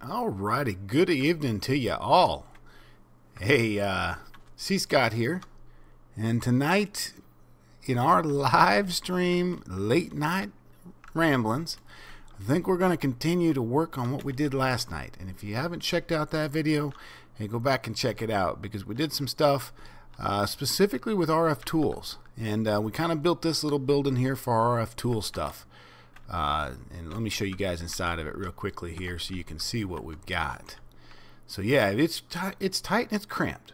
Alrighty, good evening to you all. Hey, cScot here, and tonight in our live stream late night ramblings, I think we're going to continue to work on what we did last night. And if you haven't checked out that video, hey, go back and check it out, because we did some stuff specifically with RF tools, and we kind of built this little building here for RF tool stuff. And let me show you guys inside of it real quickly here so you can see what we've got. So yeah, it's tight and it's cramped,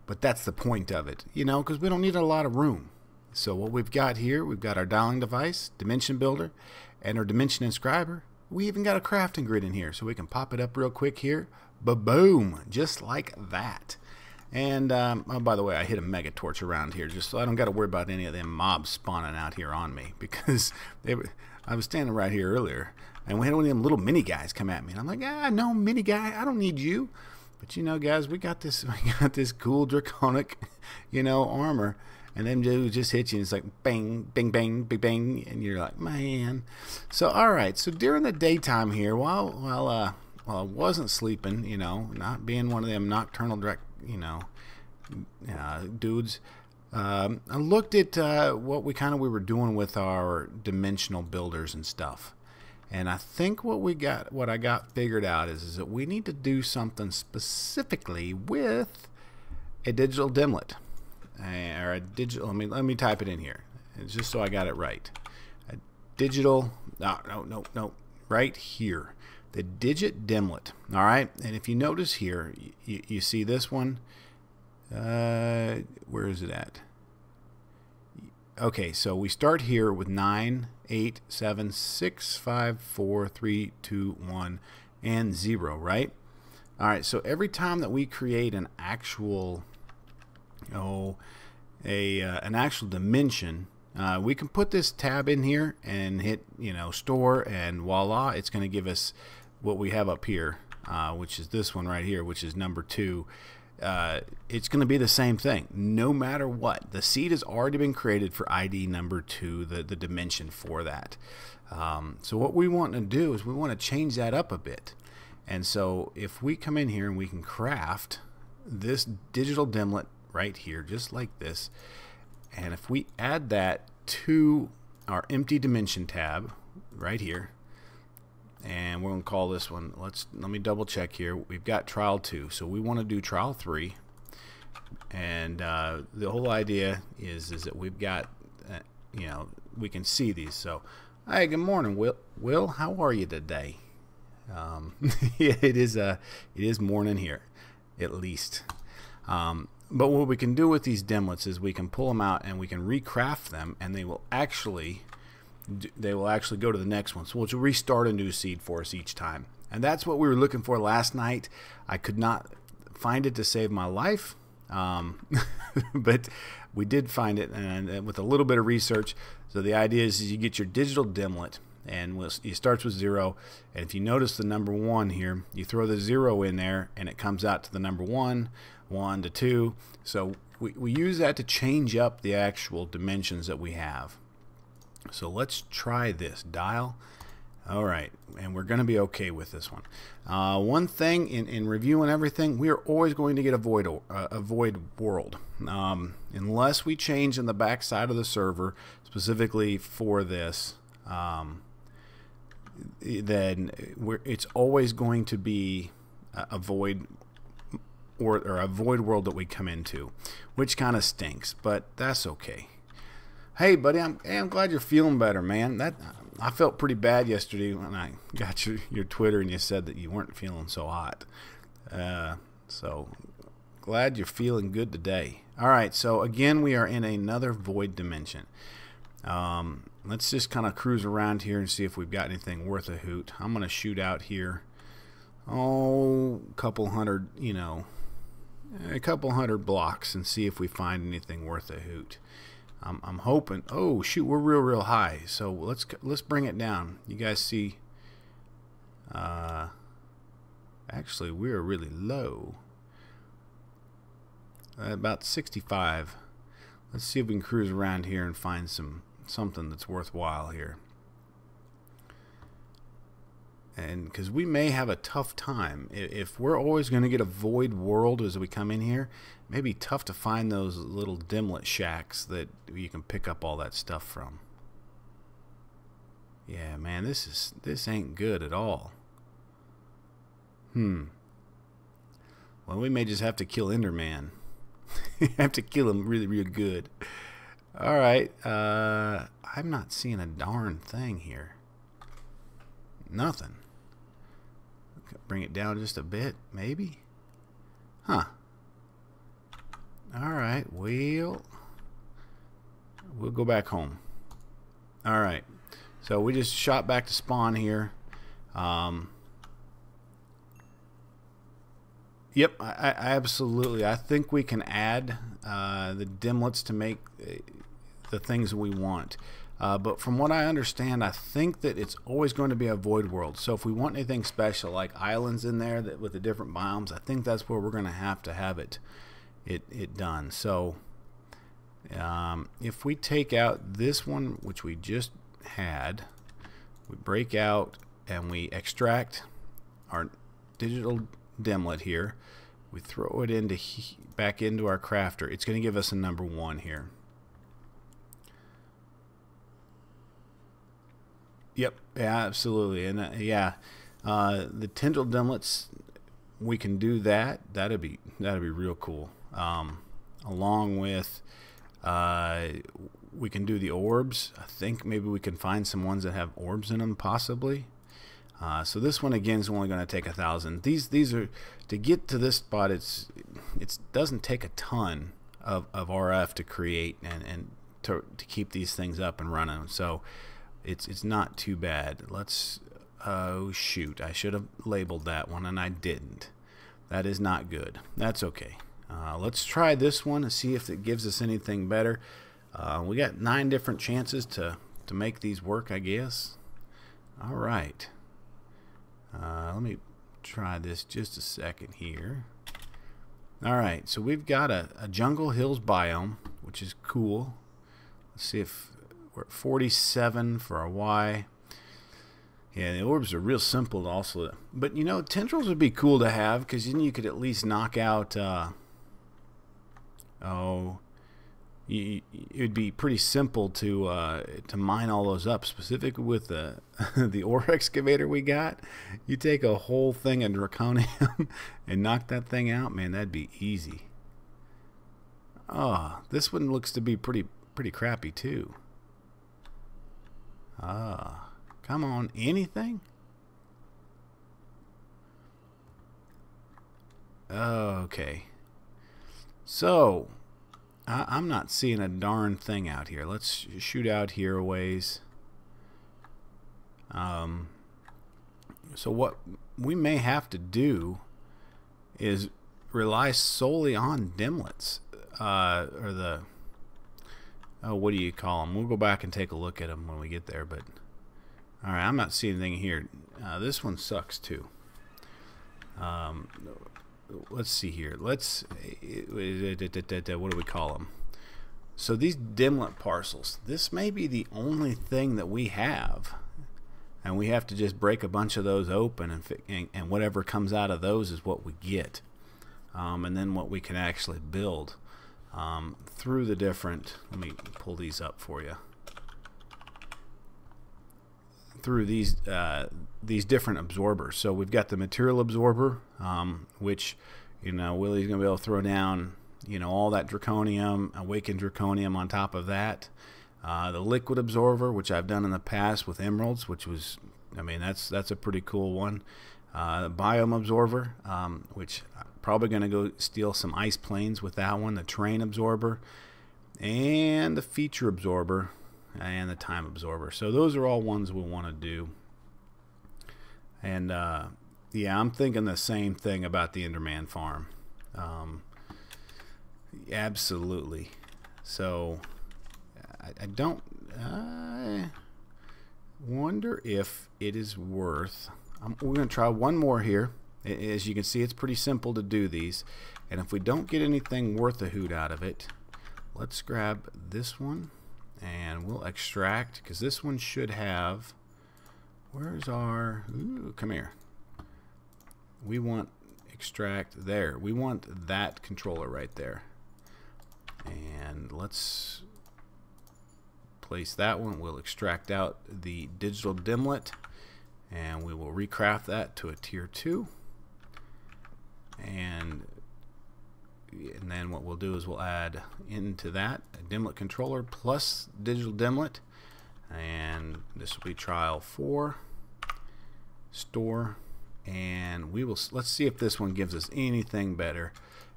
but that's the point of it, you know, because we don't need a lot of room. So what we've got here, we've got our dialing device, dimension builder, and our dimension inscriber. We even got a crafting grid in here, so we can pop it up real quick here. Ba-boom, just like that. And oh, by the way, I hit a mega torch around here just so I don't got to worry about any of them mobs spawning out here on me, because I was standing right here earlier and we had one of them little mini guys come at me, and I'm like, no, mini guy, I don't need you. But you know, guys, we got this cool draconic, you know, armor, and them dudes just hit you and it's like bang, bang, bang, bang, bang, and you're like, man. So all right, so during the daytime here, while I wasn't sleeping, you know, not being one of them nocturnal dudes, I looked at what we were doing with our dimensional builders and stuff, and I think what I got figured out is that we need to do something specifically with a digital dimlet, or a digital. Let me type it in here, just so I got it right. A digital. No, right here. The digit dimlet. All right, and if you notice here, you see this one. Where is it at? Okay, so we start here with 9, 8, 7, 6, 5, 4, 3, 2, 1, and 0, right? All right, so every time that we create an actual an actual dimension, we can put this tab in here and hit, you know, store, and voila, it's going to give us what we have up here, which is this one right here, which is number 2. It's going to be the same thing no matter what. The seed has already been created for ID number 2, the dimension for that. So what we want to do is we want to change that up a bit. And so if we come in here and we can craft this digital dimlet right here, just like this, and if we add that to our empty dimension tab right here, and we're going to call this one, let me double check here. We've got trial 2, so we want to do trial 3, and the whole idea is that we've got you know, we can see these. So hey, good morning, Will, how are you today? Yeah, it is morning here, at least. But what we can do with these dimlets is we can pull them out and we can recraft them, and they will actually go to the next one. So we'll restart a new seed for us each time. And that's what we were looking for last night. I could not find it to save my life, but we did find it, and with a little bit of research. So the idea is you get your digital dimlet, and it starts with 0, and if you notice the number 1 here, you throw the 0 in there and it comes out to the number 1, 1 to 2. So we use that to change up the actual dimensions that we have. So let's try this dial. All right, and we're going to be okay with this one. One thing in reviewing everything, we are always going to get a void world, unless we change in the back side of the server specifically for this. Then it's always going to be a void or a void world that we come into, which kind of stinks, but that's okay. Hey, buddy, I'm glad you're feeling better, man. I felt pretty bad yesterday when I got your Twitter and you said that you weren't feeling so hot. So glad you're feeling good today. All right, so again, we are in another void dimension. Let's just kind of cruise around here and see if we've got anything worth a hoot. I'm going to shoot out here, a couple hundred, you know, a couple hundred blocks, and see if we find anything worth a hoot. I'm hoping. Oh shoot, we're real high. So let's bring it down. You guys see? Actually, we're really low. About 65. Let's see if we can cruise around here and find something that's worthwhile here. and because we may have a tough time if we're always going to get a void world as we come in here. It may be tough to find those little dimlet shacks that you can pick up all that stuff from. Yeah, man, this ain't good at all. Well, we may just have to kill Enderman. Have to kill him really, really good. All right, I'm not seeing a darn thing here. Nothing. Bring it down just a bit, maybe. Huh. All right, we'll go back home. All right. So we just shot back to spawn here. Yep, I absolutely. I think we can add the dimlets to make the things that we want. But from what I understand, I think that it's always going to be a void world. So if we want anything special, like islands in there with the different biomes, I think that's where we're going to have it done. So if we take out this one, which we just had, we break out and we extract our digital dimlet here, we throw it into back into our crafter, it's going to give us a number 1 here. Yep, yeah, absolutely. And yeah, the tendril dimlets, we can do that. That'd be real cool. Along with we can do the orbs. I think maybe we can find some ones that have orbs in them, possibly. So this one again is only going to take 1,000. These are, to get to this spot, it doesn't take a ton of RF to create and to keep these things up and running. So it's not too bad. Let's, oh shoot, I should have labeled that one and I didn't. That is not good. That's okay. Let's try this one and see if it gives us anything better. We got 9 different chances to make these work, I guess. All right. Let me try this just a second here. All right, so we've got a jungle hills biome, which is cool. Let's see if we're at 47 for our Y. Yeah, the orbs are real simple also. But, you know, tendrils would be cool to have, because then you could at least knock out... it would be pretty simple to mine all those up, specifically with the the ore excavator we got. You take a whole thing of draconium and knock that thing out, man, that'd be easy. Oh, this one looks to be pretty crappy too. Come on, anything? Okay. So, I'm not seeing a darn thing out here. Let's shoot out here a ways. So what we may have to do is rely solely on dimlets, or the, oh, what do you call them? We'll go back and take a look at them when we get there. But all right, I'm not seeing anything here. This one sucks too. Let's see here. Let's, what do we call them? So these dimlet parcels, this may be the only thing that we have, and we have to just break a bunch of those open, and whatever comes out of those is what we get, and then what we can actually build through the different, let me pull these up for you, through these different absorbers. So we've got the material absorber, which, you know, Willie's gonna be able to throw down, you know, all that draconium, awakened draconium on top of that. The liquid absorber, which I've done in the past with emeralds, which was, I mean, that's a pretty cool one. The biome absorber, which I'm probably gonna go steal some ice planes with that one. The terrain absorber, and the feature absorber, and the time absorber. So those are all ones we'll want to do. And yeah, I'm thinking the same thing about the Enderman farm. Absolutely. So I wonder if it is worth, we're going to try one more here. As you can see, it's pretty simple to do these, and if we don't get anything worth a hoot out of it, let's grab this one and we'll extract, because this one should have Where's our... Ooh, come here. We want extract there. We want that controller right there. And let's place that one. We'll extract out the digital dimlet, and we will recraft that to a tier 2. And then what we'll do is we'll add into that a dimlet controller plus digital dimlet, and this will be trial 4. Store, and let's see if this one gives us anything better.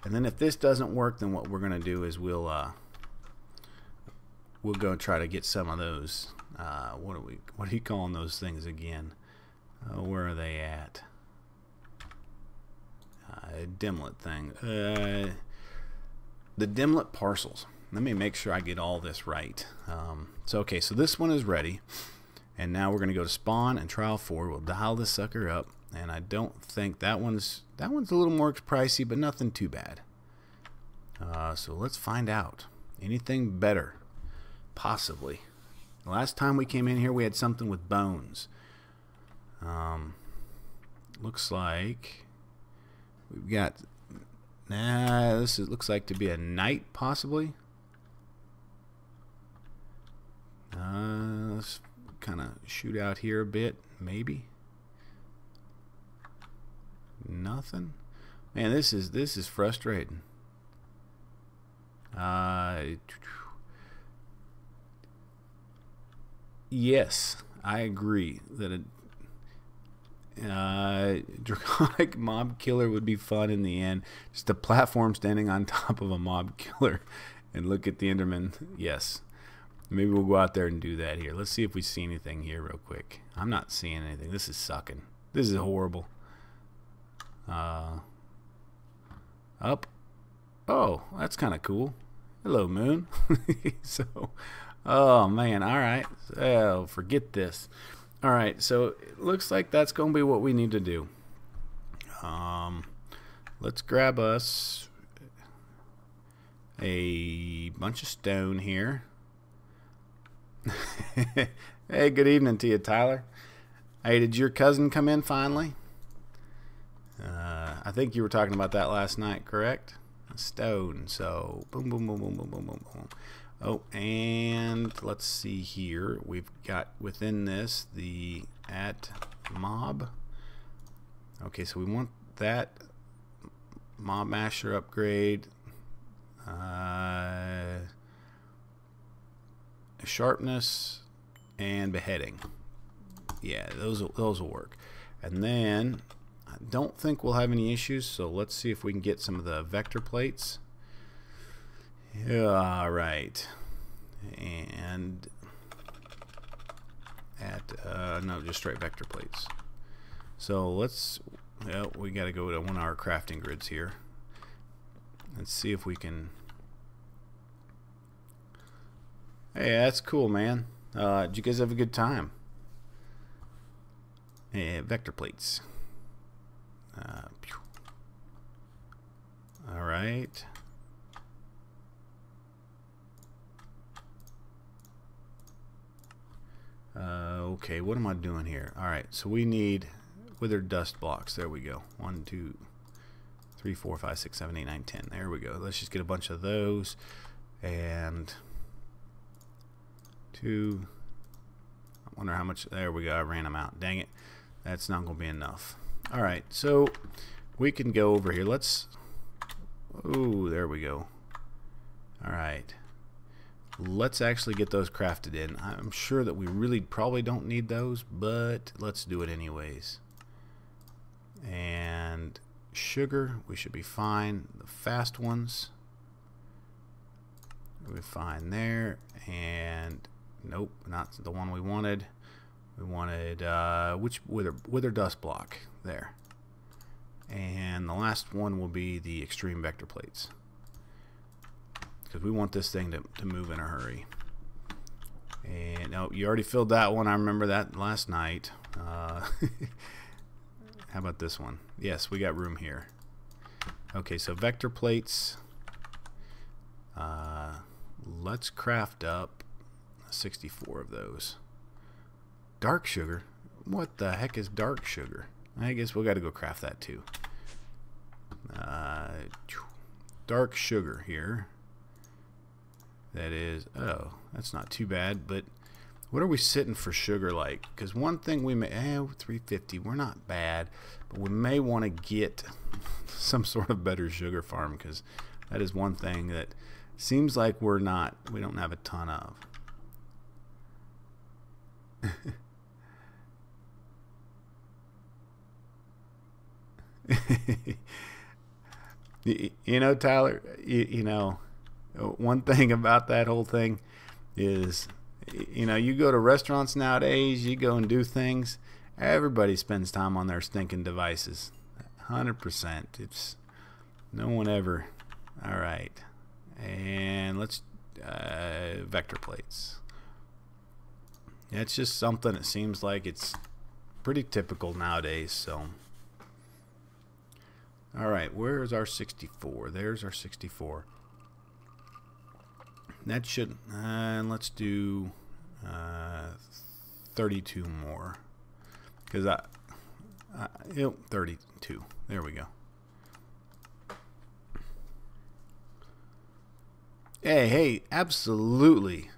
And then if this doesn't work, then what we're going to do is we'll go and try to get some of those. What are you calling those things again? Where are they at? Dimlet thing. The dimlet parcels. Let me make sure I get all this right. So this one is ready, and now we're going to go to spawn and trial 4. We'll dial this sucker up, and I don't think that one's a little more pricey, but nothing too bad. So let's find out. Anything better? Possibly. The last time we came in here, we had something with bones. Looks like we've got. This looks like to be a knight, possibly. Let's kind of shoot out here a bit, maybe. Nothing. Man, this is frustrating. Yes, I agree that draconic mob killer would be fun in the end. Just a platform standing on top of a mob killer and look at the Enderman. Yes. Maybe we'll go out there and do that here. Let's see if we see anything here real quick. I'm not seeing anything. This is sucking. This is horrible. Up. Oh, that's kind of cool. Hello, moon. So, oh man, all right. Oh, forget this. All right, so it looks like that's going to be what we need to do. Let's grab us a bunch of stone here. Hey, good evening to you, Tyler. Hey, did your cousin come in finally? I think you were talking about that last night, correct? Stone. So boom, boom, boom, boom, boom, boom, boom, boom. Oh, and let's see here. We've got within this the at mob. Okay, so we want that mob masher upgrade. Sharpness and beheading. Yeah, those will work. And then I don't think we'll have any issues, so let's see if we can get some of the vector plates. Yeah, all right. And no, just straight vector plates. So let's, well, we got to go to one of our crafting grids here. Let's see if we can. Hey, that's cool, man. Did you guys have a good time? Vector plates. All right. Okay, what am I doing here? All right, so we need withered dust blocks. There we go. 1, 2, 3, 4, 5, 6, 7, 8, 9, 10. There we go. Let's just get a bunch of those. And 2. I wonder how much. There we go. I ran them out. Dang it. That's not going to be enough. All right, so we can go over here. Let's. Oh, there we go. All right. Let's actually get those crafted in. I'm sure that we really probably don't need those, but let's do it anyways. And sugar, we should be fine. The fast ones, we're fine there. And nope, not the one we wanted. We wanted which wither dust block there. And the last one will be the extreme vector plates, because we want this thing to move in a hurry. And oh, you already filled that one. I remember that last night. How about this one? Yes, we got room here. Okay, so vector plates. Let's craft up 64 of those. Dark sugar. What the heck is dark sugar? I guess we got to go craft that too. Dark sugar here. That is, oh, that's not too bad, but what are we sitting for sugar like? Because one thing we may, 350, we're not bad, but we may want to get some sort of better sugar farm, because that is one thing that seems like we don't have a ton of. You know, Tyler, you know, one thing about that whole thing is, you know, you go to restaurants nowadays, you go and do things, everybody spends time on their stinking devices. 100%. It's no one ever. All right. And let's vector plates. It's just something that seems like it's pretty typical nowadays, so. All right, where's our 64? There's our 64. That should, let's do 32 more, because 32. There we go. Hey, absolutely.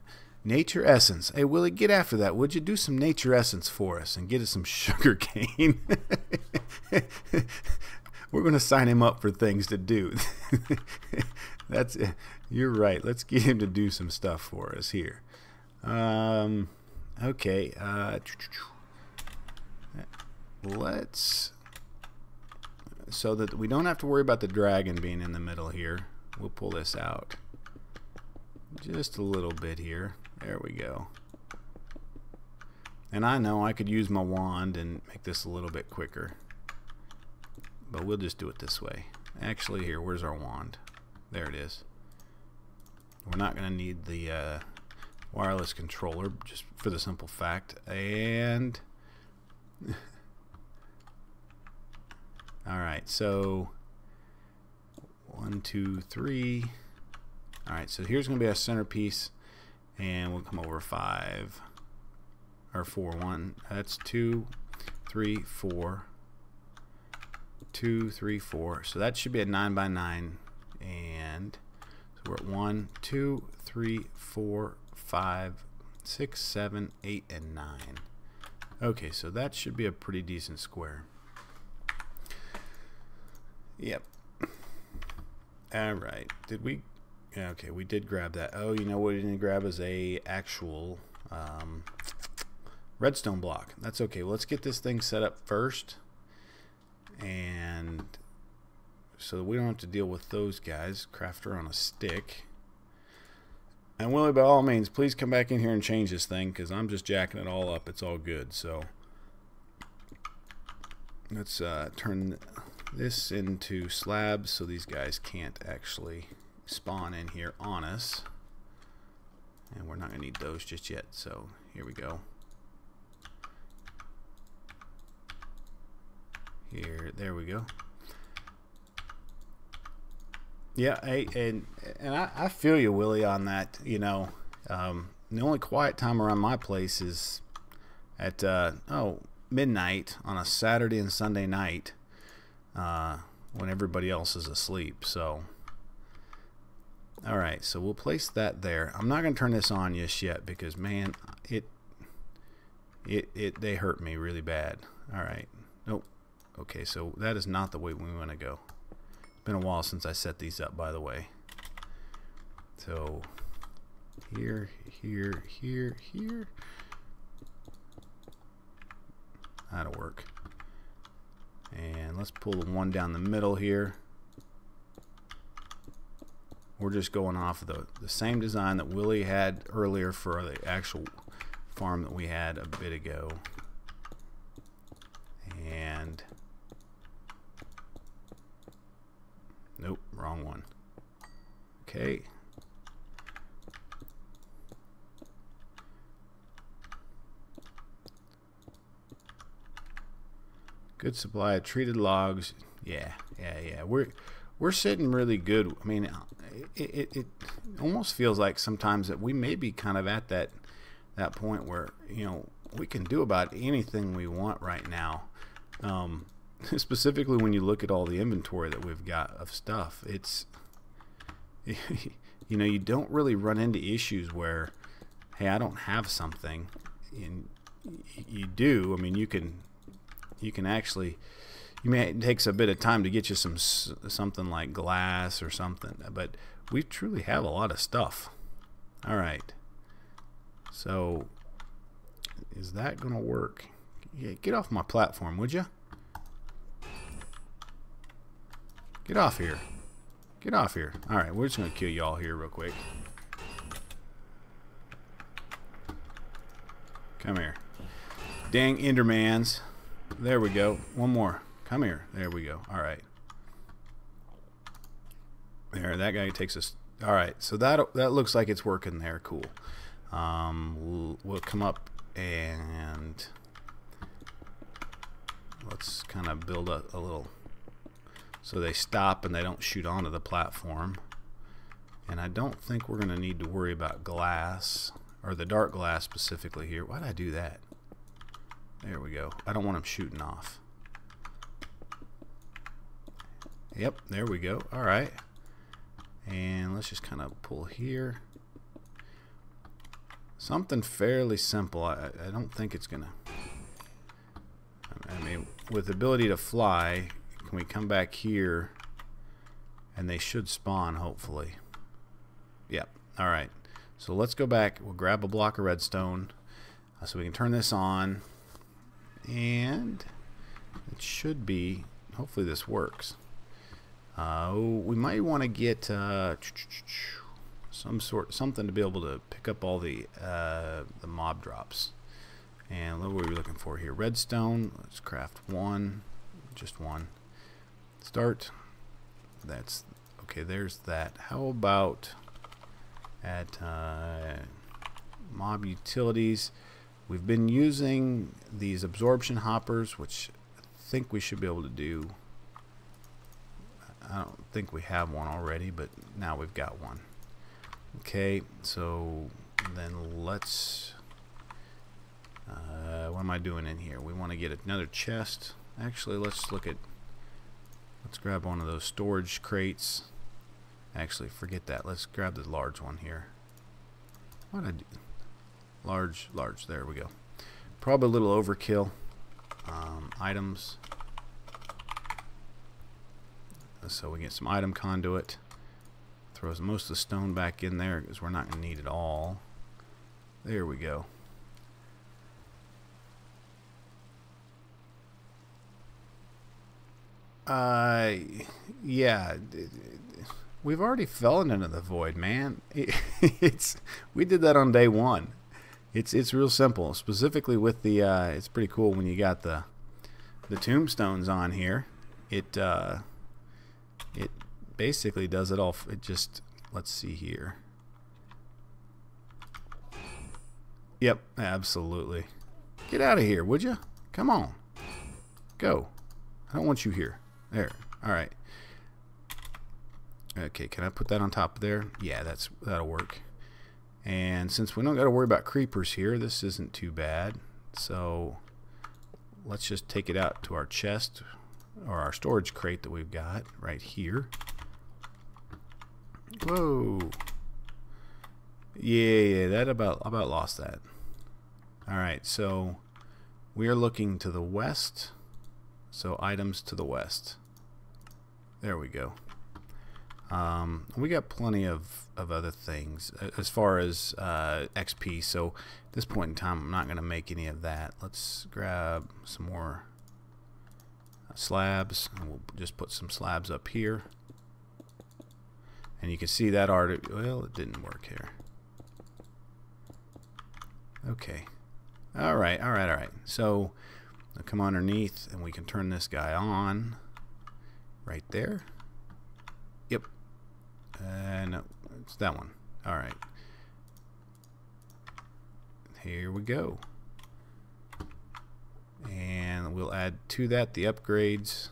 Nature Essence. Hey, Willie, get after that. Would you do some Nature Essence for us and get us some sugar cane? We're going to sign him up for things to do. You're right. Let's get him to do some stuff for us here. Okay. Let's, so that we don't have to worry about the dragon being in the middle here, we'll pull this out just a little bit here. There we go. And I know I could use my wand and make this a little bit quicker, but we'll just do it this way. Actually, here, where's our wand? There it is. We're not going to need the wireless controller, just for the simple fact. And alright, so 1, 2, 3. Alright, so here's going to be our centerpiece, and we'll come over 5 or 4. 1, that's 2, 3, 4. 2, 3, 4. So that should be a 9 by 9, and so we're at 1, 2, 3, 4, 5, 6, 7, 8, and 9. Okay, so that should be a pretty decent square. Yep. All right. Did we? Yeah, okay, we did grab that. Oh, you know what we didn't grab is a actual redstone block. That's okay. Well, let's get this thing set up first, and so that we don't have to deal with those guys. Crafter on a stick. And Willie, by all means, please come back in here and change this thing, because I'm just jacking it all up. It's all good. So let's turn this into slabs so these guys can't actually spawn in here on us. And we're not going to need those just yet. So here we go. Here, there we go. Yeah, and I feel you, Willie, on that. You know, the only quiet time around my place is at midnight on a Saturday and Sunday night, when everybody else is asleep. So, all right, so we'll place that there. I'm not going to turn this on just yet, because man, they hurt me really bad. All right, nope. Okay, so that is not the way we want to go. Been a while since I set these up, by the way. So here, here, here, here. That'll work. And let's pull the one down the middle here. We're just going off of the same design that Willie had earlier for the actual farm that we had a bit ago. And nope, wrong one. Okay. Good supply of treated logs. Yeah. We're sitting really good. I mean, it almost feels like sometimes that we may be kind of at that point where, you know, we can do about anything we want right now. Specifically when you look at all the inventory that we've got of stuff, it's you know, you don't really run into issues where, hey, I don't have something, and you do. I mean, you can actually, it takes a bit of time to get you something like glass or something, but we truly have a lot of stuff. All right, so is that gonna work? Yeah, get off my platform, would you? Get off here. Get off here. All right, we're just gonna kill you all here real quick. Come here. Dang Endermans. There we go. One more. Come here. There we go. All right. There, that guy takes us. All right, so that looks like it's working there. Cool. We'll come up and let's kind of build a little, so they stop and they don't shoot onto the platform. And I don't think we're going to need to worry about glass, or the dark glass specifically here. Why did I do that? There we go. I don't want them shooting off. Yep, there we go. All right. And let's just kind of pull here. Something fairly simple. I don't think it's gonna, I mean, with the ability to fly, can we come back here and they should spawn, hopefully. Yep. All right, so let's go back. We'll grab a block of redstone so we can turn this on, and it should be, hopefully this works. We might want to get something to be able to pick up all the mob drops. And look what we're looking for here. Redstone. Let's craft one, just one. Start. That's okay. There's that. How about at mob utilities? We've been using these absorption hoppers, which I think we should be able to do. I don't think we have one already, but now we've got one. Okay, so then let's, what am I doing in here? We want to get another chest. Actually, let's grab one of those storage crates. Actually, forget that. Let's grab the large one here. What did I do? Large, there we go. Probably a little overkill. Items. So we get some item conduit. Throws most of the stone back in there because we're not going to need it all. There we go. Yeah, we've already fallen into the void, man. We did that on day one. It's real simple. Specifically with the it's pretty cool when you got the tombstones on here. It basically does it all. It just, let's see here. Yep, absolutely. Get out of here, would you? Come on. Go. I don't want you here. There. All right. Okay, can I put that on top of there? Yeah, that'll work. And since we don't got to worry about creepers here, this isn't too bad. So let's just take it out to our chest, or our storage crate that we've got right here. Whoa. Yeah, that about lost that. Alright, so we are looking to the west. So items to the west. There we go. We got plenty of other things as far as XP, so at this point in time I'm not going to make any of that. Let's grab some more slabs, and we'll just put some slabs up here. And you can see that art, well, it didn't work here. Okay. Alright. So I'll come underneath and we can turn this guy on right there. Yep. No, it's that one. Alright. Here we go. And we'll add to that the upgrades.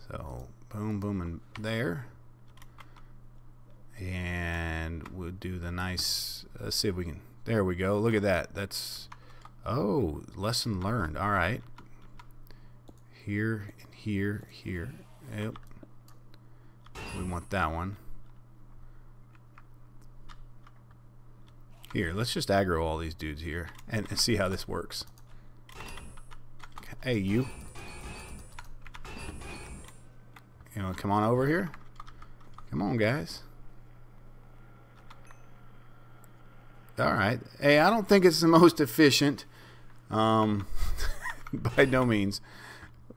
So boom, boom, and there. And we'll do the nice, let's see if we can, there we go, look at that. That's, oh, lesson learned. All right, here and here, here. Yep, we want that one. Here, let's just aggro all these dudes here and see how this works. Hey, you. You know, come on over here. Come on, guys. All right. Hey, I don't think it's the most efficient, by no means,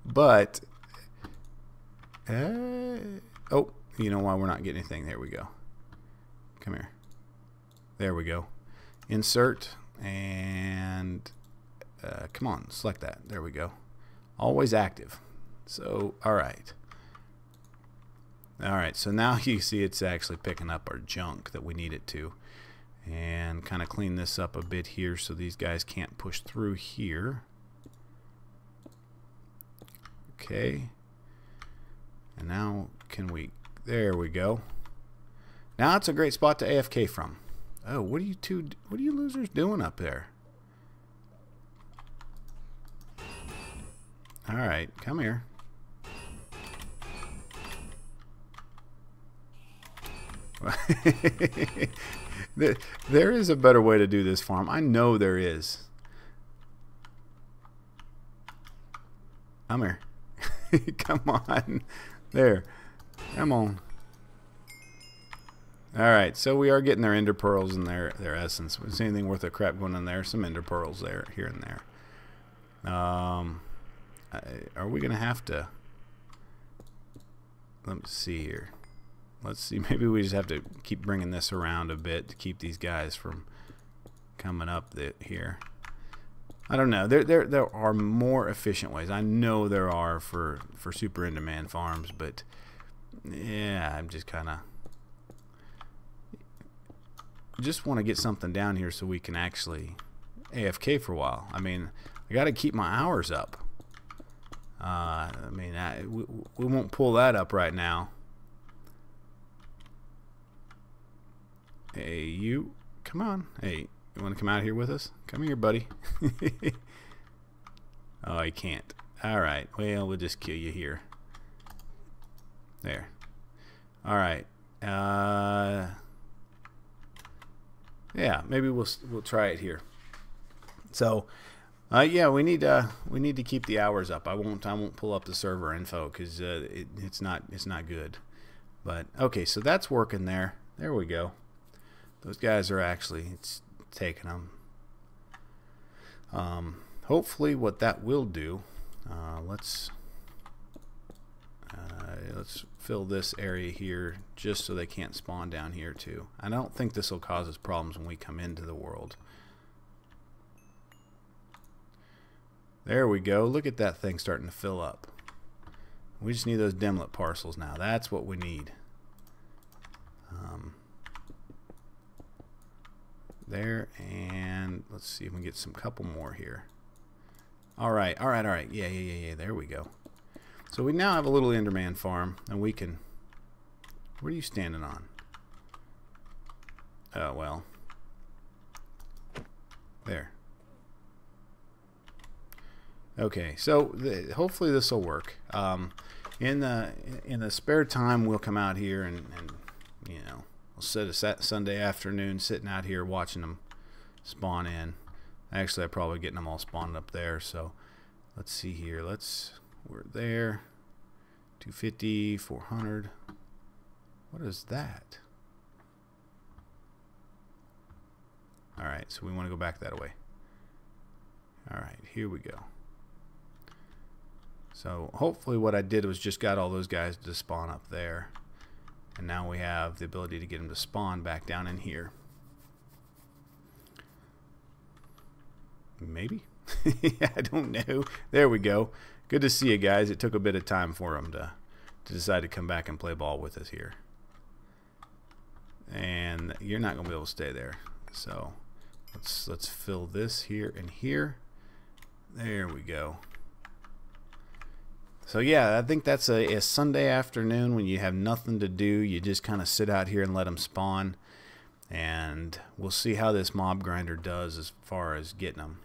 but oh, you know why we're not getting anything? There we go. Come here. There we go. Insert and come on, select that. There we go. Always active. So, all right. All right, so now you see it's actually picking up our junk that we need it to. And kind of clean this up a bit here so these guys can't push through here. Okay. And now can we, there we go. Now it's a great spot to AFK from. Oh, what are you losers doing up there? All right, come here. There is a better way to do this farm. I know there is. Come here. Come on. There. Come on. Alright, so we are getting their ender pearls and their essence. If there's anything worth a crap going in there, some ender pearls there, here and there. Are we going to have to... Let me see here. Let's see, maybe we just have to keep bringing this around a bit to keep these guys from coming up here. I don't know. There are more efficient ways. I know there are for super in-demand farms, but yeah, I'm just kind of just want to get something down here so we can actually AFK for a while. I mean, I got to keep my hours up. I mean, we won't pull that up right now. Hey, you, come on. Hey, you want to come out here with us? Come here, buddy. Oh, he can't. All right. Well, we'll just kill you here. There. All right. Yeah, maybe we'll try it here. So, yeah, we need to keep the hours up. I won't pull up the server info because it's not good. But okay, so that's working there. There we go. Those guys are actually, it's taking them. Hopefully what that will do, let's fill this area here just so they can't spawn down here too. I don't think this will cause us problems when we come into the world. There we go. Look at that thing starting to fill up. We just need those dimlet parcels now. That's what we need. There, and let's see if we can get some couple more here. All right. Yeah. There we go. So we now have a little Enderman farm, and we can. What are you standing on? Oh well. There. Okay, so hopefully this will work. In the spare time, we'll come out here and you know, we'll sit a Sunday afternoon sitting out here watching them spawn in. Actually, I'm probably getting them all spawned up there. So let's see here. We're there. 250, 400. What is that? All right, so we want to go back that way. All right, here we go. So hopefully what I did was just got all those guys to spawn up there. And now we have the ability to get them to spawn back down in here. Maybe? I don't know. There we go. Good to see you guys. It took a bit of time for them to decide to come back and play ball with us here. And you're not going to be able to stay there. So let's fill this here and here. There we go. So yeah, I think that's a Sunday afternoon when you have nothing to do. You just kind of sit out here and let them spawn. and we'll see how this mob grinder does as far as getting them.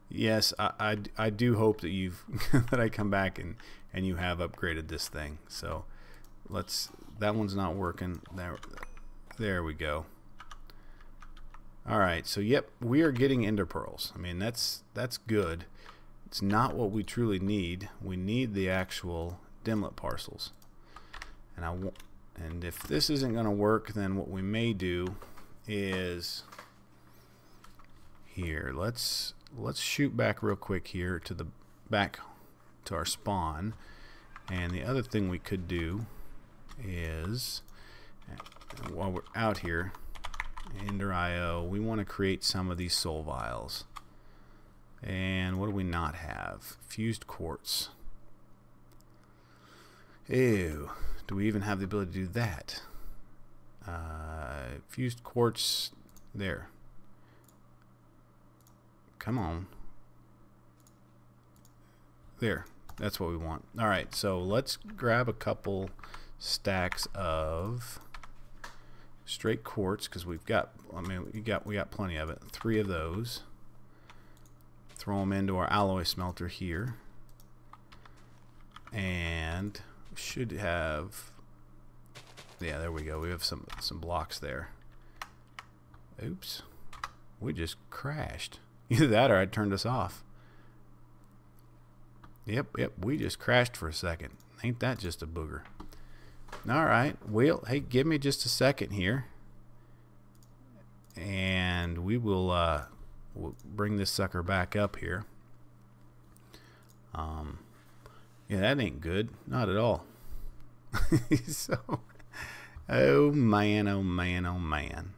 Yes, I do hope that you've that I come back and you have upgraded this thing. So that one's not working. There we go. Alright, so yep, we are getting ender pearls. I mean, that's good. It's not what we truly need. We need the actual dimlet parcels. And if this isn't going to work, then what we may do is here. Let's shoot back real quick here to the back to our spawn. And the other thing we could do is, while we're out here, Ender IO, we want to create some of these soul vials. And what do we not have? Fused quartz. Ew. Do we even have the ability to do that? Fused quartz. There. Come on. There. That's what we want. Alright, so let's grab a couple stacks of straight quartz, because we've got, I mean, we got plenty of it. 3 of those. Throw them into our alloy smelter here, and we should have, yeah, there we go. We have some blocks there. Oops, we just crashed. Either that or I turned us off. Yep, we just crashed for a second. Ain't that just a booger? Alright, well, hey, give me just a second here, and we will we'll bring this sucker back up here. Yeah, that ain't good. Not at all. So, oh man, oh man, oh man.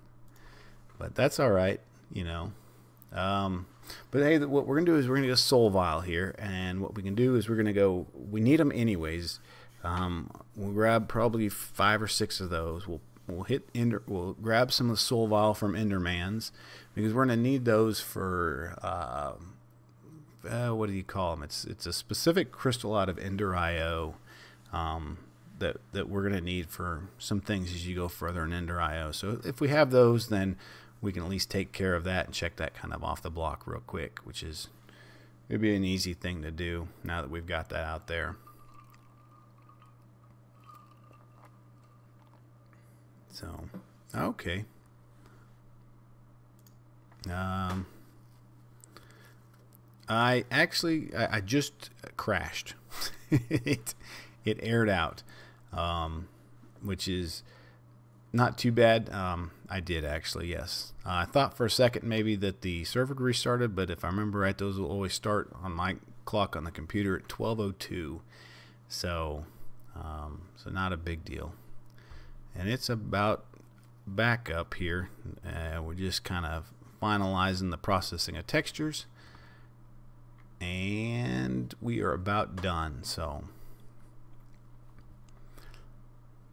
But that's alright, you know. But hey, what we're going to do is we're going to get a soul vial here, and what we can do is we're going to go, we need them anyways. We'll grab probably 5 or 6 of those. We'll grab some of the soul vial from Endermans, because we're going to need those for what do you call them? It's a specific crystal out of Ender IO that we're going to need for some things as you go further in Ender IO. So if we have those, then we can at least take care of that and check that kind of off the block real quick, which is, it'd be an easy thing to do now that we've got that out there. So, okay. I just crashed. it aired out, which is not too bad. I did actually, yes. I thought for a second maybe that the server restarted, but if I remember right, those will always start on my clock on the computer at 12:02. So, so not a big deal. And it's about back up here. We're just kind of finalizing the processing of textures, and we are about done. So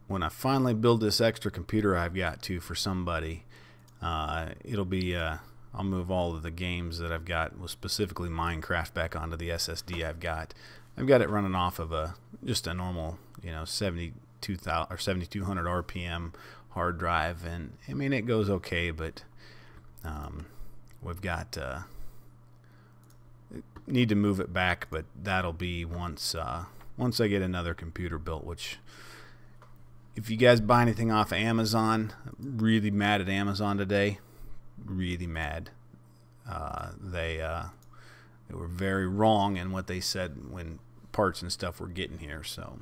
when I finally build this extra computer I've got to for somebody, it'll be I'll move all of the games that I've got, well, specifically Minecraft, back onto the SSD I've got. I've got it running off of just a normal, you know, 72,000 or 7,200 RPM hard drive, and I mean, it goes okay, but we've got need to move it back, but that'll be once I get another computer built. Which, if you guys buy anything off of Amazon, I'm really mad at Amazon today. Really mad. They were very wrong in what they said when parts and stuff were getting here. So,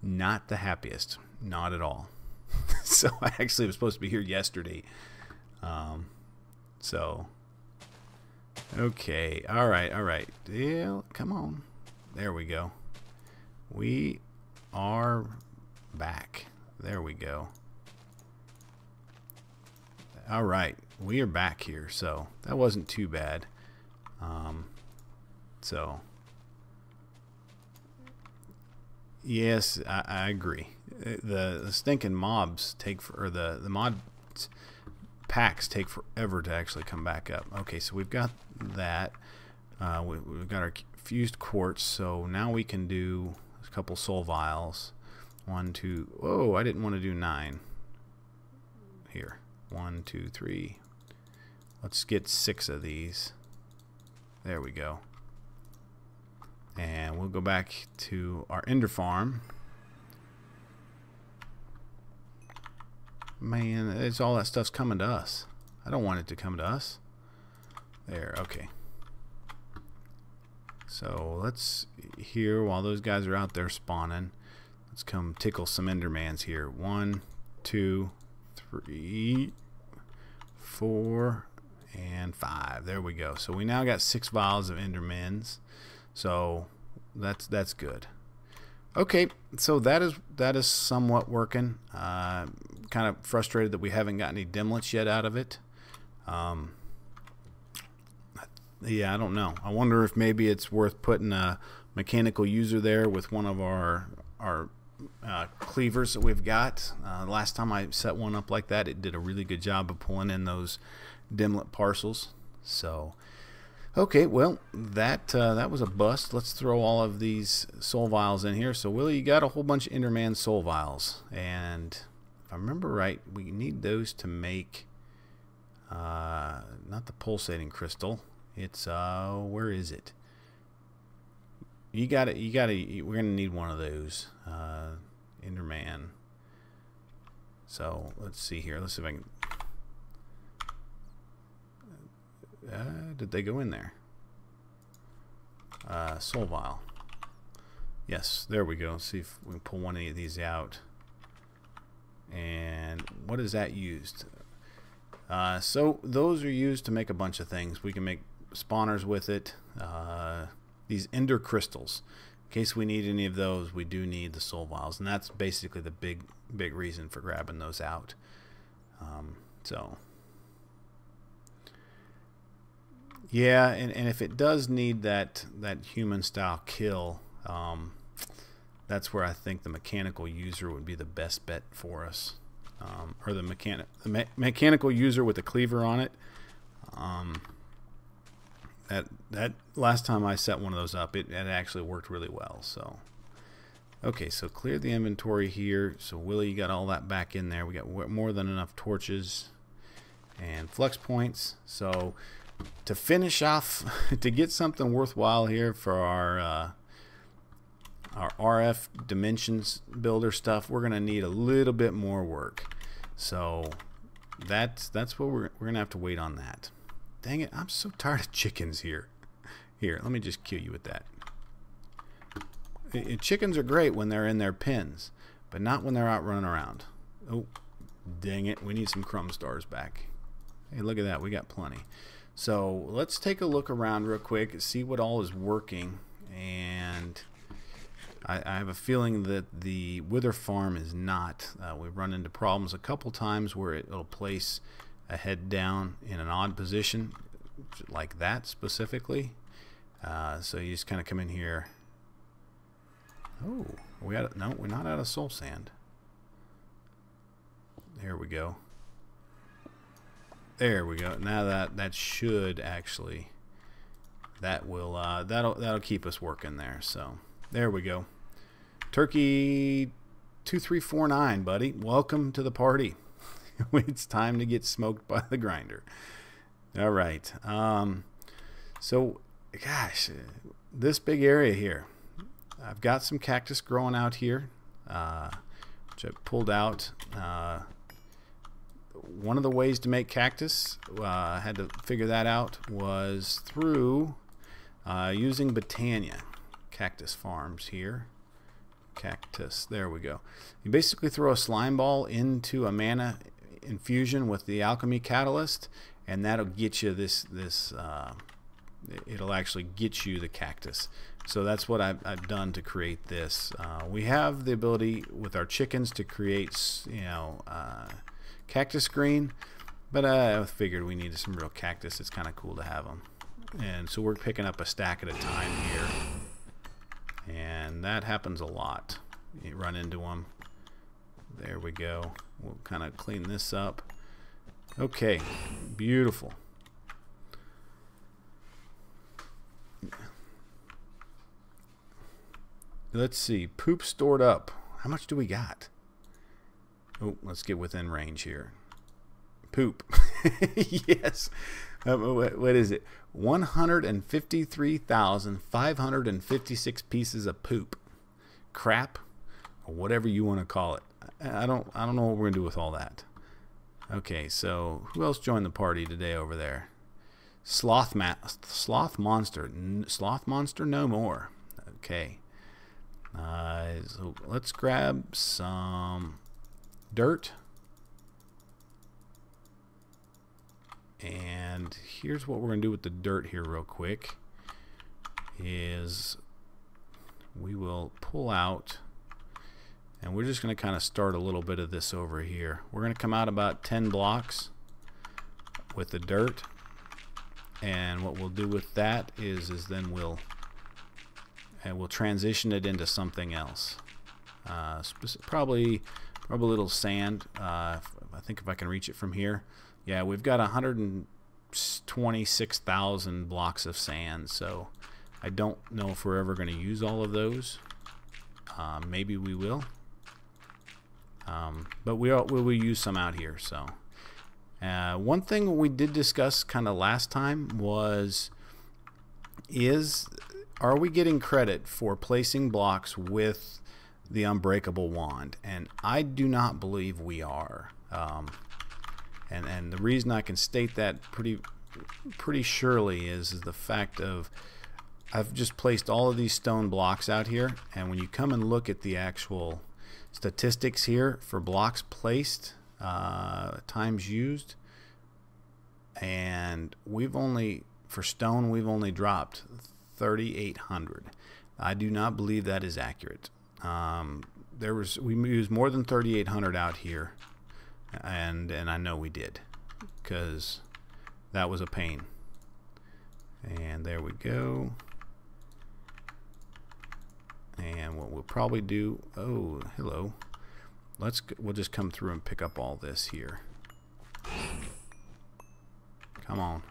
not the happiest. Not at all. So I actually was supposed to be here yesterday. So, okay. Alright. Yeah, come on. There we go. We are back. There we go. Alright. We are back here. So, that wasn't too bad. So, yes, I agree. The stinking mobs take or the mod packs take forever to actually come back up. Okay, so we've got that. We've got our fused quartz, so now we can do a couple soul vials. 1, 2. Oh, I didn't want to do 9. here. 1, 2, 3. Let's get 6 of these. There we go. And we'll go back to our Ender farm. Man, it's all that stuff's coming to us. I don't want it to come to us. There, okay. So let's, here, while those guys are out there spawning, let's come tickle some Endermans here. 1, 2, 3, 4, and 5. There we go. So we now got 6 vials of Endermans. So that's good. Okay, so that is somewhat working. Kind of frustrated that we haven't got any dimlets yet out of it. Yeah, I don't know. I wonder if maybe it's worth putting a mechanical user there with one of our cleavers that we've got. Last time I set one up like that, it did a really good job of pulling in those dimlet parcels. So, okay, well, that was a bust. Let's throw all of these soul vials in here. So, Willie, you got a whole bunch of Enderman soul vials, and if I remember right, we need those to make not the pulsating crystal. It's where is it? You got it. We're gonna need one of those, Enderman. So let's see here. Let's see if I can. Did they go in there? Soul vial. Yes, there we go. Let's see if we can pull one of these out. And what is that used? So those are used to make a bunch of things. We can make spawners with it. These ender crystals. In case we need any of those, we do need the soul vials, and that's basically the big reason for grabbing those out. So yeah, and if it does need that human style kill, that's where I think the mechanical user would be the best bet for us, or the mechanical user with the cleaver on it. That last time I set one of those up, it actually worked really well. So okay, so clear the inventory here. So Willie, you got all that back in there. We got more than enough torches and flex points. So to finish off, to get something worthwhile here for our RF dimensions builder stuff, we're gonna need a little bit more work. So that's what we're gonna have to wait on that. Dang it, I'm so tired of chickens here. Here, let me just kill you with that. Chickens are great when they're in their pens, but not when they're out running around. Oh, dang it, we need some crumb stars back. Hey, look at that, we got plenty. So let's take a look around real quick, see what all is working. And I have a feeling that the wither farm is not. We've run into problems a couple times where it'll place a head down in an odd position, like that specifically. So you just kind of come in here. Oh, no, we're not out of soul sand. There we go. There we go. Now that should actually, that'll keep us working there. So there we go. Turkey 2349, buddy. Welcome to the party. It's time to get smoked by the grinder. All right. So, gosh, this big area here. I've got some cactus growing out here, which I pulled out. One of the ways to make cactus, I had to figure that out, was through using Botania cactus farms here. Cactus, there we go. You basically throw a slime ball into a mana infusion with the alchemy catalyst, and that'll get you it'll actually get you the cactus. So that's what I've done to create this. We have the ability with our chickens to create, cactus green, but I figured we needed some real cactus. It's kind of cool to have them, and so we're picking up a stack at a time here, and that happens a lot. You run into them. There we go. We'll kind of clean this up. Okay, beautiful. Let's see, poop stored up. How much do we got? Oh, let's get within range here. Poop. Yes. What is it? 153,556 pieces of poop, crap, or whatever you want to call it. I don't know what we're gonna do with all that. Okay, so who else joined the party today over there? Sloth Monster no more. Okay. So let's grab some dirt. And here's what we're going to do with the dirt here real quick is we will pull out, and we're just going to kind of start a little bit of this over here. We're going to come out about 10 blocks with the dirt, and what we'll do with that is then we'll transition it into something else. Probably a little sand. I think if I can reach it from here. Yeah, we've got 126,000 blocks of sand, so I don't know if we're ever going to use all of those. Maybe we will, but we'll use some out here. So one thing we did discuss kind of last time was are we getting credit for placing blocks with the unbreakable wand? And I do not believe we are. And the reason I can state that pretty surely is the fact of I've just placed all of these stone blocks out here, and when you come and look at the actual statistics here for blocks placed, times used, and for stone we've only dropped 3,800. I do not believe that is accurate. We used more than 3,800 out here. And I know we did, because that was a pain. And there we go. And what we'll probably do, oh hello, we'll just come through and pick up all this here. Come on,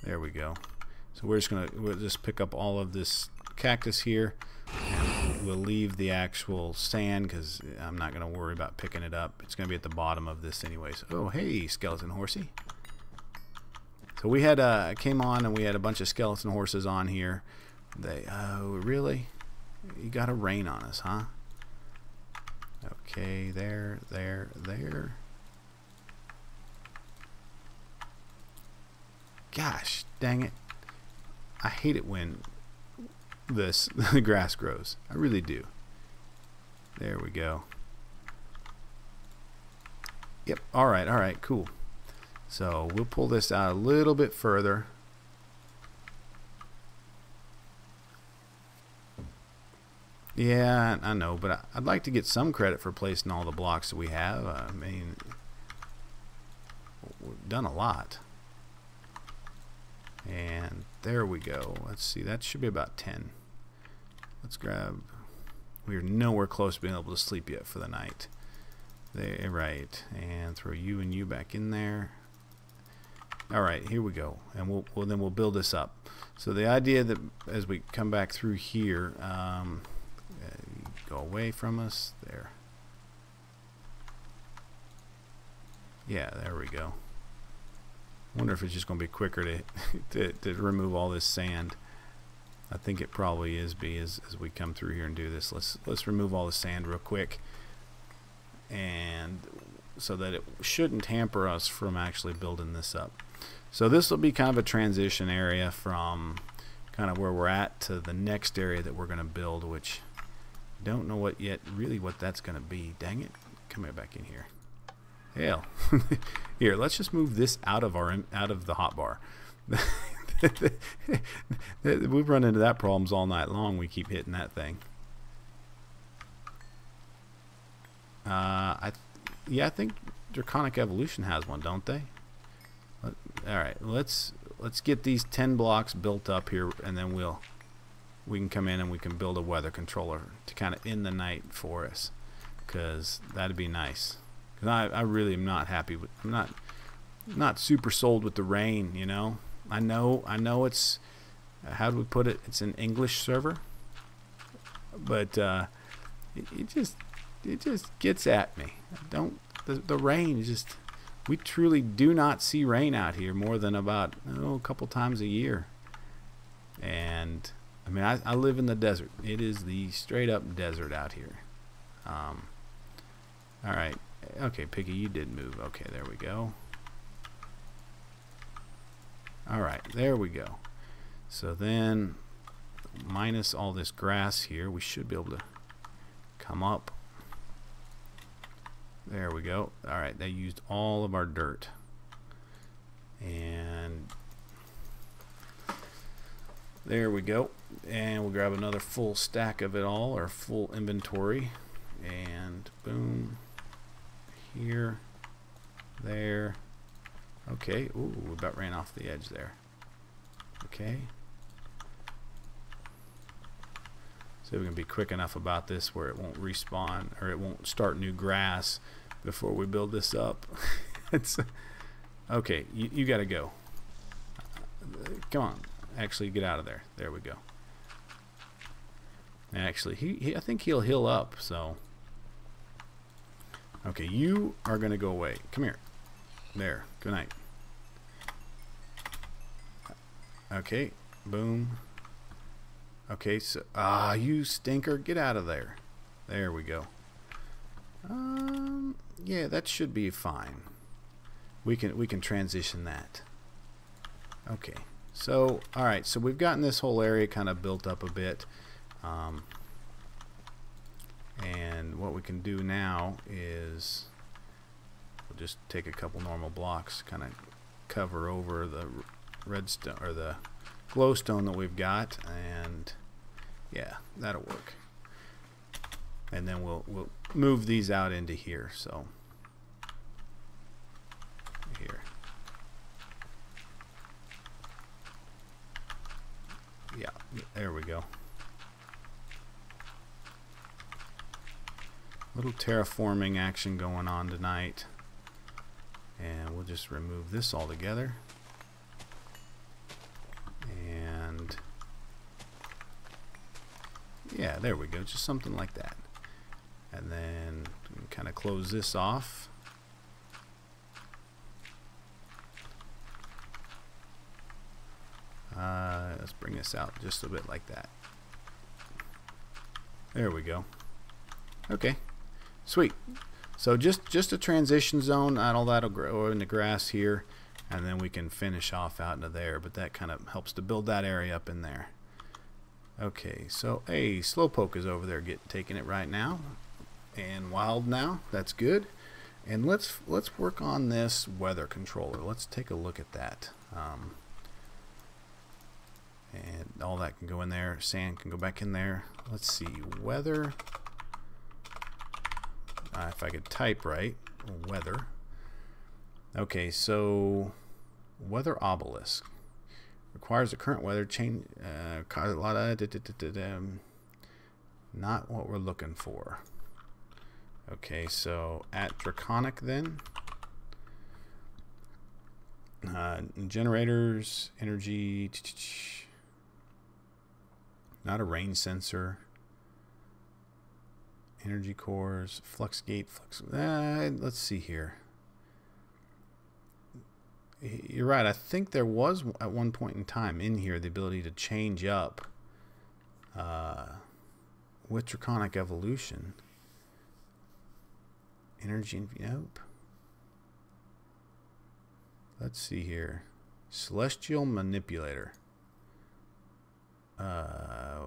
there we go. So we'll just pick up all of this cactus here, and we'll leave the actual sand because I'm not going to worry about picking it up. It's going to be at the bottom of this anyways. Oh hey, skeleton horsey. So we had came on and we had a bunch of skeleton horses on here. Oh really? You got a rain on us, huh? Okay, there. Gosh dang it, I hate it when the grass grows. I really do. There we go. Yep. Alright, cool. So we'll pull this out a little bit further. Yeah, I know, but I'd like to get some credit for placing all the blocks that we have. I mean, we've done a lot. And there we go. Let's see, that should be about 10. Let's grab, we're nowhere close to being able to sleep yet for the night. There, right, and throw you and you back in there. Alright, here we go, and we'll build this up. So the idea that as we come back through here, go away from us, there. Yeah, there we go. Wonder if it's just going to be quicker to remove all this sand. I think it probably is as we come through here and do this. Let's remove all the sand real quick, and so that it shouldn't hamper us from actually building this up. So this will be kind of a transition area from kind of where we're at to the next area that we're going to build, which don't know what that's going to be. Dang it, come back in here. Hell. Here, let's just move this out of the hotbar. We've run into that problems all night long. We keep hitting that thing. I think Draconic Evolution has one, don't they? Alright, let's get these 10 blocks built up here, and then we can come in and we can build a weather controller to kind of end the night for us, because that'd be nice. Because I really am not happy with, I'm not super sold with the rain, you know. I know it's, how do we put it, it's an English server, but it just gets at me. The rain is just, We truly do not see rain out here more than about a couple times a year. And I mean, I live in the desert. It is the straight up desert out here. All right. Okay, Piggy, you did move. Okay, there we go. All right, there we go. So then, minus all this grass here, we should be able to come up. There we go. All right, they used all of our dirt. And there we go. And we'll grab another full stack of it all, or full inventory. And boom. Here. There. Okay. Ooh, we about ran off the edge there. Okay. So we can be quick enough about this where it won't respawn, or it won't start new grass before we build this up. It's okay. You got to go. Come on. Actually, get out of there. There we go. Actually, I think he'll heal up. So, okay, you are gonna go away. Come here. There. Good night. Okay. Boom. Okay. So, you stinker, get out of there. There we go. Yeah, that should be fine. We can transition that. Okay. So, all right. So we've gotten this whole area kind of built up a bit. And what we can do now is we'll just take a couple normal blocks, kind of cover over the redstone or the glowstone that we've got, and yeah, that'll work. And then we'll move these out into here. So here. Yeah, there we go. Little terraforming action going on tonight. And we'll just remove this all together. And yeah, there we go. Just something like that. And then kind of close this off. Let's bring this out just a bit like that. There we go. Okay, sweet. So just a transition zone, and all that'll grow in the grass here, and then we can finish off out into there. But that kind of helps to build that area up in there. Okay, so hey, Slowpoke is over there taking it right now, and Wild now. That's good. And let's work on this weather controller. Let's take a look at that. And all that can go in there. Sand can go back in there. Let's see, weather. If I could type right, weather. Okay, so weather obelisk requires the current weather change. Cause a lot of not what we're looking for. Okay, so at draconic then. Generators, energy. Not a rain sensor. Energy cores, flux gate, let's see here. You're right. I think there was at one point in time in here the ability to change up with draconic evolution. Energy, nope. Let's see here. Celestial manipulator. I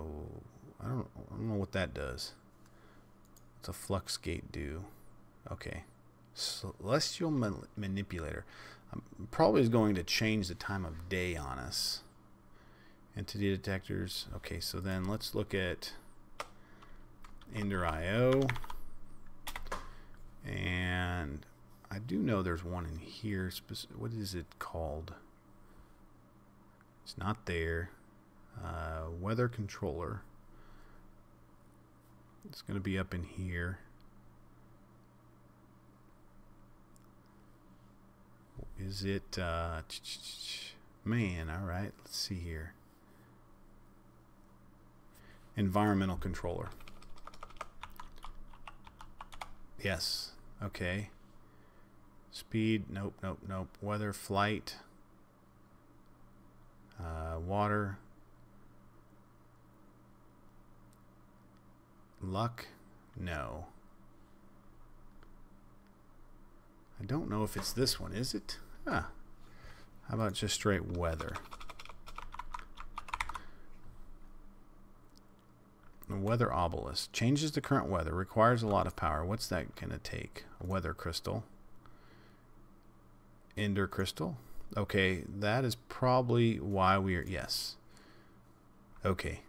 don't know what that does. What's a flux gate do? Okay. Celestial manipulator. Probably is going to change the time of day on us. Entity detectors. Okay, so then let's look at Ender IO. And I do know there's one in here. What is it called? It's not there. Weather controller. It's going to be up in here. Is it man, all right, let's see here. Environmental controller. Yes. Okay. Speed, nope, nope, nope. Weather, flight, water, luck, no. I don't know if it's this one, is it? Huh. How about just straight weather? The weather obelisk. Changes the current weather. Requires a lot of power. What's that going to take? A weather crystal. Ender crystal. Okay, that is probably why we are... Yes. Okay.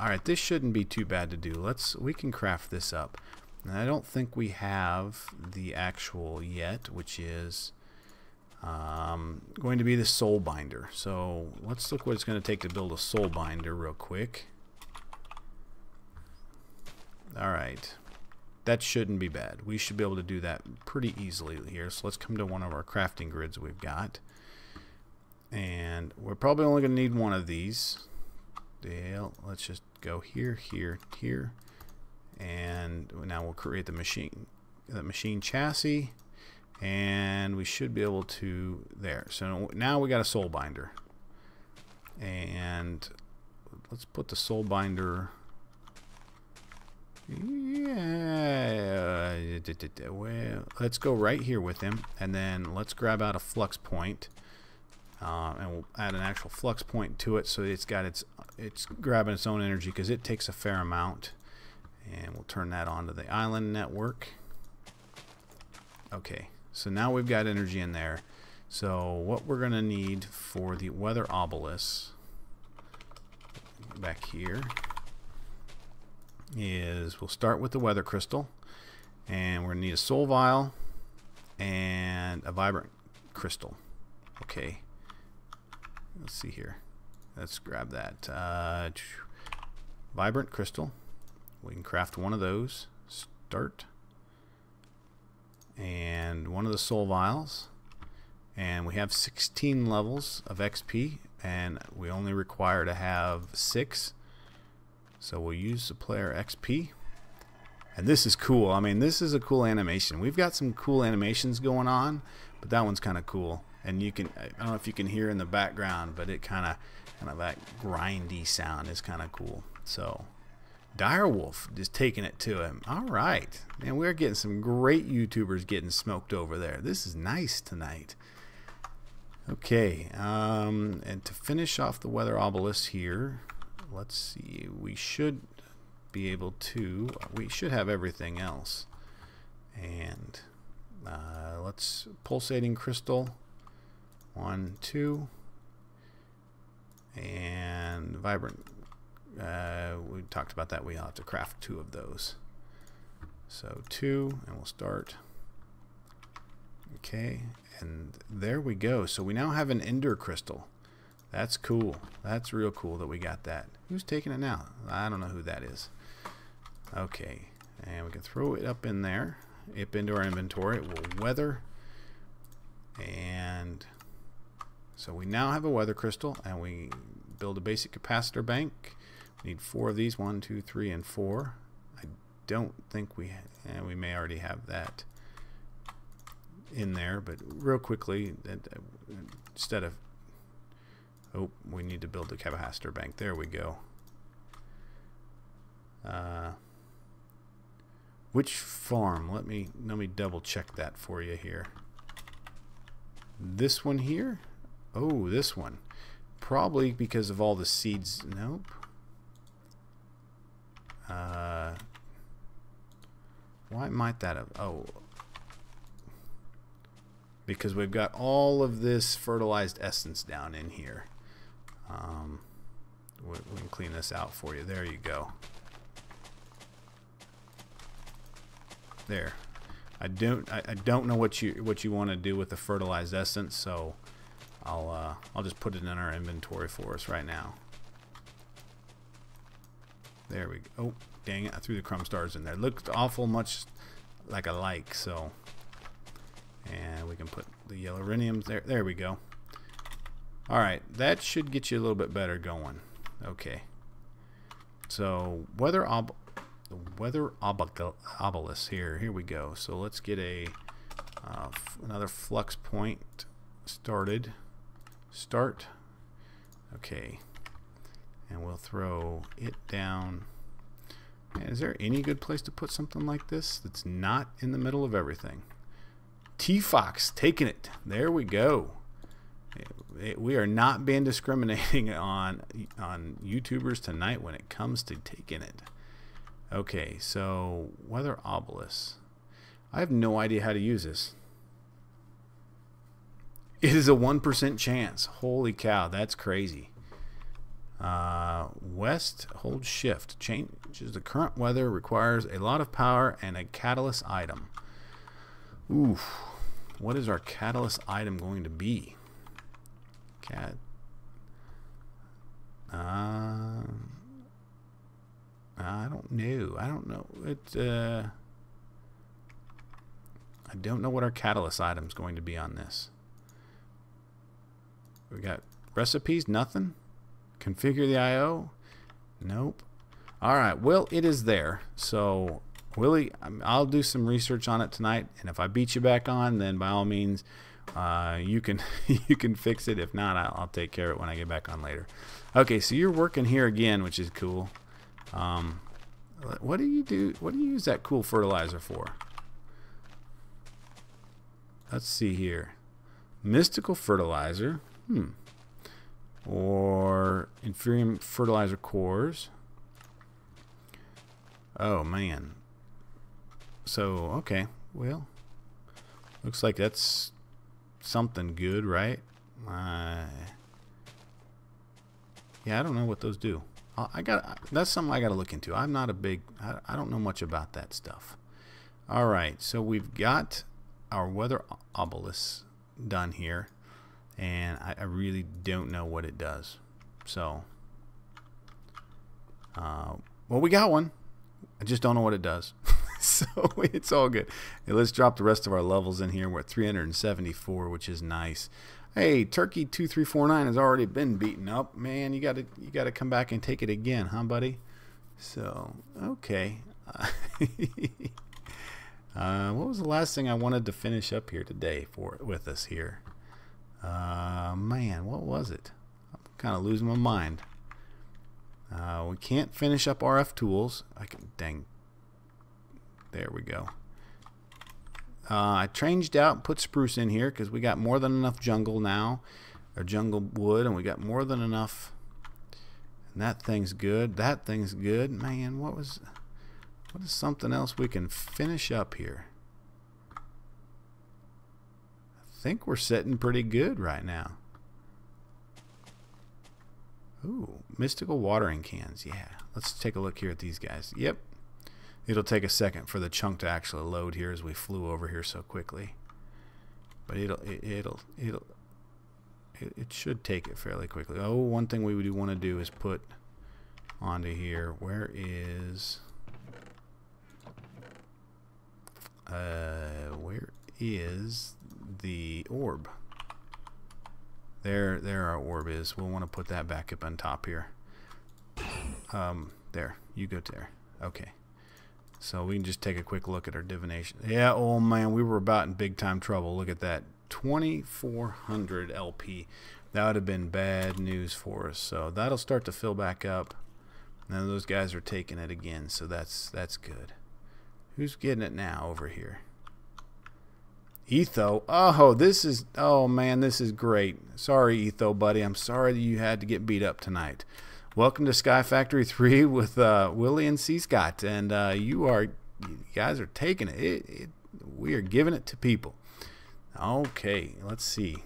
Alright, this shouldn't be too bad to do. We can craft this up. And I don't think we have the actual yet, which is going to be the soul binder. So let's look what it's going to take to build a soul binder real quick. Alright. That shouldn't be bad. We should be able to do that pretty easily here. So let's come to one of our crafting grids we've got. And we're probably only going to need one of these. Let's just go here, here, here. And now we'll create the machine chassis. And we should be able to... There. So now we got a soul binder. And let's put the soul binder... Yeah, well, let's go right here with him, and then let's grab out a flux point, and we'll add an actual flux point to it, so it's grabbing its own energy because it takes a fair amount, and we'll turn that on to the island network. Okay, so now we've got energy in there. So what we're gonna need for the weather obelisk back here is we'll start with the weather crystal, and we're going to need a soul vial and a vibrant crystal. Okay, let's see here. Let's grab that vibrant crystal. We can craft one of those. Start. And one of the soul vials. And we have 16 levels of XP, and we only require to have 6. So we'll use the player XP. And this is cool. I mean, this is a cool animation. We've got some cool animations going on, but that one's kind of cool. And you can, I don't know if you can hear in the background, but it kind of that grindy sound is kind of cool. So Direwolf is taking it to him. All right. Man, we're getting some great YouTubers getting smoked over there. This is nice tonight. Okay. And to finish off the weather obelisk here, let's see, we should be able to, we should have everything else. And let's pulsating crystal, 1, 2, and vibrant, we talked about that, we'll have to craft 2 of those. So 2, and we'll start. Okay, and there we go. So we now have an ender crystal. That's cool. That's real cool that we got that. Who's taking it now? I don't know who that is. Okay. And we can throw it up in there. Up into our inventory. It will weather. And so we now have a weather crystal. And we build a basic capacitor bank. We need 4 of these. 1, 2, 3, and 4. I don't think we may already have that in there. But real quickly, instead of... Oh, we need to build the capacitor bank. There we go. Which farm? Let me double check that for you here. This one here? Oh, this one. Probably because of all the seeds. Nope. Why might that have... Oh. Because we've got all of this fertilized essence down in here. We can clean this out for you. There you go. There. I don't know what you want to do with the fertilized essence, so I'll just put it in our inventory for us right now. There we go. Oh, dang it! I threw the crumb stars in there. It looked awful much like a like, so. And we can put the yellow rheniums there. There we go. Alright, that should get you a little bit better going. Okay. So, weather obelisk here. Here we go. So let's get a Another flux point started. Start. Okay. And we'll throw it down. Man, is there any good place to put something like this that's not in the middle of everything? T-Fox taking it. There we go. We are not being discriminating on YouTubers tonight when it comes to taking it. Okay, so weather obelisk. I have no idea how to use this. It is a 1% chance. Holy cow, that's crazy. West, hold shift. Changes the current weather, requires a lot of power and a catalyst item. Oof. What is our catalyst item going to be? I don't know. I don't know. I don't know what our catalyst item is going to be on this. We got recipes, nothing. Configure the I/O, nope. All right, well, it is there. So, Willie, I'll do some research on it tonight, and if I beat you back on, then by all means, you can you can fix it. If not, I'll take care of it when I get back on later. Okay, so you're working here again, which is cool. What do you do? What do you use that cool fertilizer for? Let's see here. Mystical fertilizer. Or inferior fertilizer cores. Oh man. So okay, well, looks like that's something good, right? Yeah, I don't know what those do. That's something I got to look into. I'm not a big. I don't know much about that stuff. All right, so we've got our weather obelisk done here, and I really don't know what it does. So, well, we got one. I just don't know what it does. So it's all good. Hey, let's drop the rest of our levels in here. We're at 374, which is nice. Hey, Turkey 2349 has already been beaten up. Man, you gotta come back and take it again, huh, buddy? So okay. What was the last thing I wanted to finish up here today with us here? Man, what was it? I'm kind of losing my mind. We can't finish up RF tools. Dang. There we go. I changed out and put spruce in here because we got more than enough jungle now, or jungle wood, and we got more than enough. And that thing's good. That thing's good. Man, what is something else we can finish up here? I think we're sitting pretty good right now. Ooh, mystical watering cans. Yeah, let's take a look here at these guys. Yep. It'll take a second for the chunk to actually load here as we flew over here so quickly. But it should take it fairly quickly. Oh, one thing we do want to do is put onto here. Where is the orb? There our orb is. We'll want to put that back up on top here. There, you go there. Okay. So we can just take a quick look at our divination. Yeah, oh man, we were about in big time trouble. Look at that. 2400 LP. That would have been bad news for us. So that'll start to fill back up. Now those guys are taking it again, so that's good. Who's getting it now over here? Etho. Oh man, this is great. Sorry, Etho, buddy. I'm sorry that you had to get beat up tonight. Welcome to Sky Factory 3 with Willie and cScot, and you guys are taking it. We are giving it to people. Okay, let's see.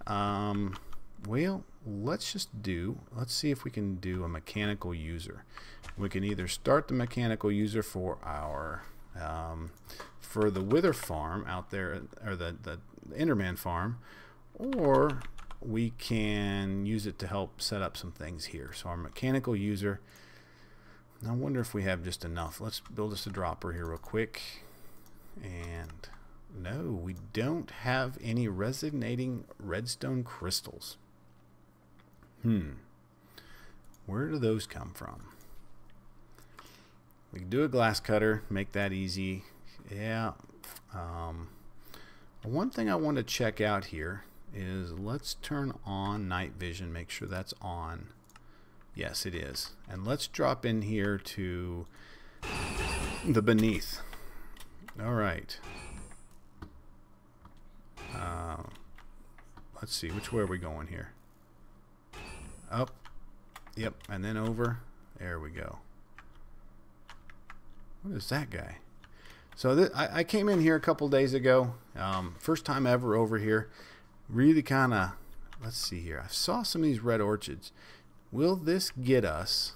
Well, let's see if we can do a mechanical user. We can either start the mechanical user for our for the Wither farm out there, or the Enderman farm, or we can use it to help set up some things here. So our mechanical user, I wonder if we have just enough. Let's build us a dropper here real quick. And no, we don't have any resonating redstone crystals. Where do those come from? We can do a glass cutter, make that easy. Yeah. One thing I want to check out here is let's turn on night vision, make sure that's on. Yes, it is. And let's drop in here to the beneath. All right. Let's see, which way are we going here? Up. Yep, and then over. There we go. What is that guy? So I came in here a couple days ago. First time ever over here. Really kind of, let's see here. I saw some of these red orchids. Will this get us?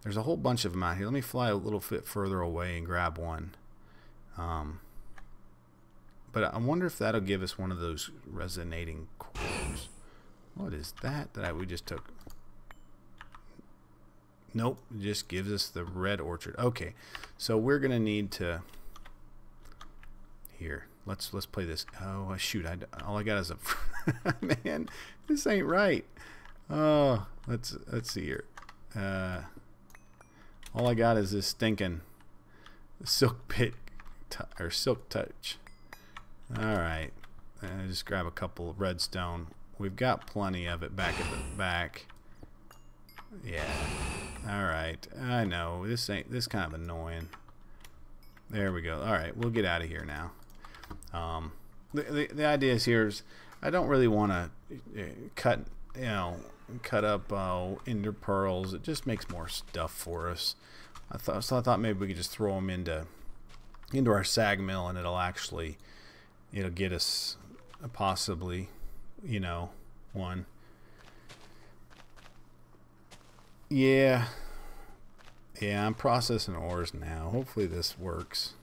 There's a whole bunch of them out here. Let me fly a little bit further away and grab one. But I wonder if that'll give us one of those resonating cores. What is that we just took? Nope, it just gives us the red orchid. Okay, so we're gonna need to. Here, let's play this. Oh shoot! All I got is a man. This ain't right. Oh, let's see here. All I got is this stinking silk pit or silk touch. All right, just grab a couple of redstone. We've got plenty of it back at the back. Yeah. All right. I know this kind of annoying. There we go. All right, we'll get out of here now. The idea is here is I don't really want to cut up ender pearls. It just makes more stuff for us. I thought maybe we could just throw them into our sag mill and it'll get us possibly one. Yeah, I'm processing ores now. Hopefully this works.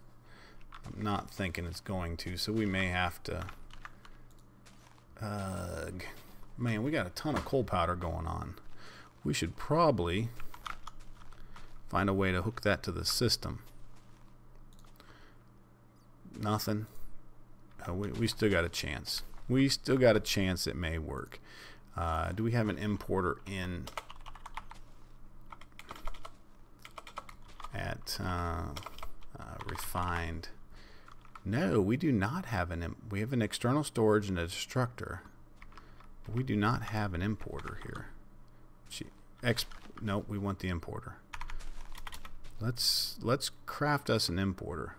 I'm not thinking it's going to, so we may have to. Man, we got a ton of coal powder going on. We should probably find a way to hook that to the system. Nothing. We still got a chance. We still got a chance it may work. Do we have an importer in at refined? No, we do not have we have an external storage and a destructor. We do not have an importer here. Nope, we want the importer. Let's craft us an importer.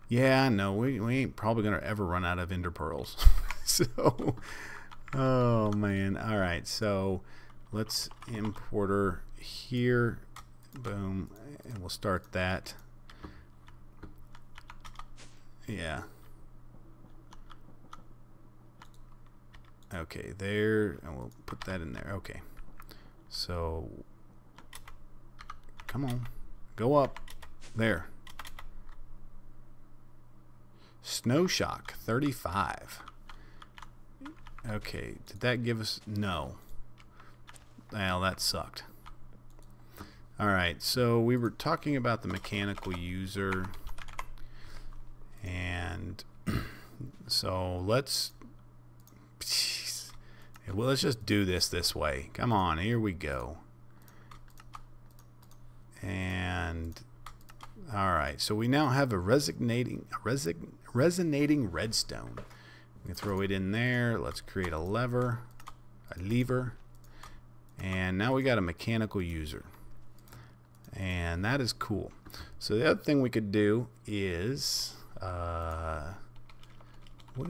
Yeah, no, we ain't probably gonna ever run out of ender pearls. So, oh man. All right, so let's importer here. Boom, and we'll start that. Yeah. Okay, there, and we'll put that in there. Okay, so come on, go up there. Snow shock 35. Okay, did that give us? No. Well, that sucked. Alright, so we were talking about the mechanical user, and so let's just do this way. Come on, here we go. And alright, so we now have a resonating redstone. We can throw it in there. Let's create a lever, and now we got a mechanical user, and that is cool. So the other thing we could do is what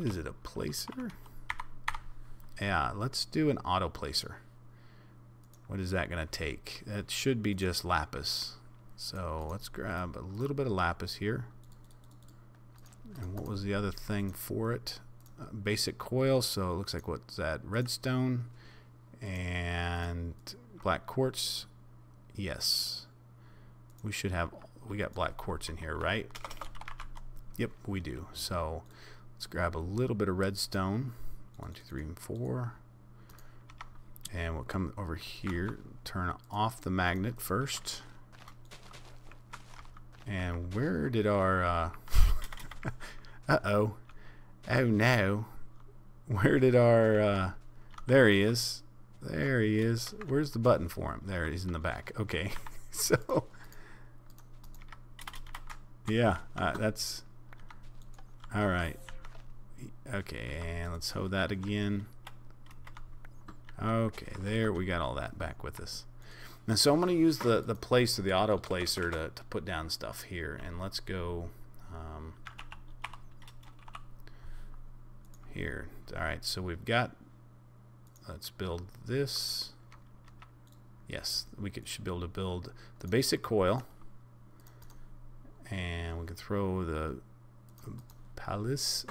is it, a placer? Yeah, let's do an auto placer. What is that gonna take? That should be just lapis. So let's grab a little bit of lapis here. And what was the other thing for it? Basic coil. So it looks like, what's that? Redstone and black quartz. Yes, we got black quartz in here, right? Yep, we do. So let's grab a little bit of redstone. 1, 2, 3, and 4. And we'll come over here, turn off the magnet first. And where did our uh-oh. Oh no. Where did our there he is. There he is. Where's the button for him? There, he's in the back. Okay. So Yeah, that's all right. Okay, and let's hold that again. Okay, there we got all that back with us. And so I'm going to use the placer, the auto placer, to put down stuff here. And let's go here. All right, so we've got. Let's build this. Yes, we should be able to build the basic coil, and we can throw the palace,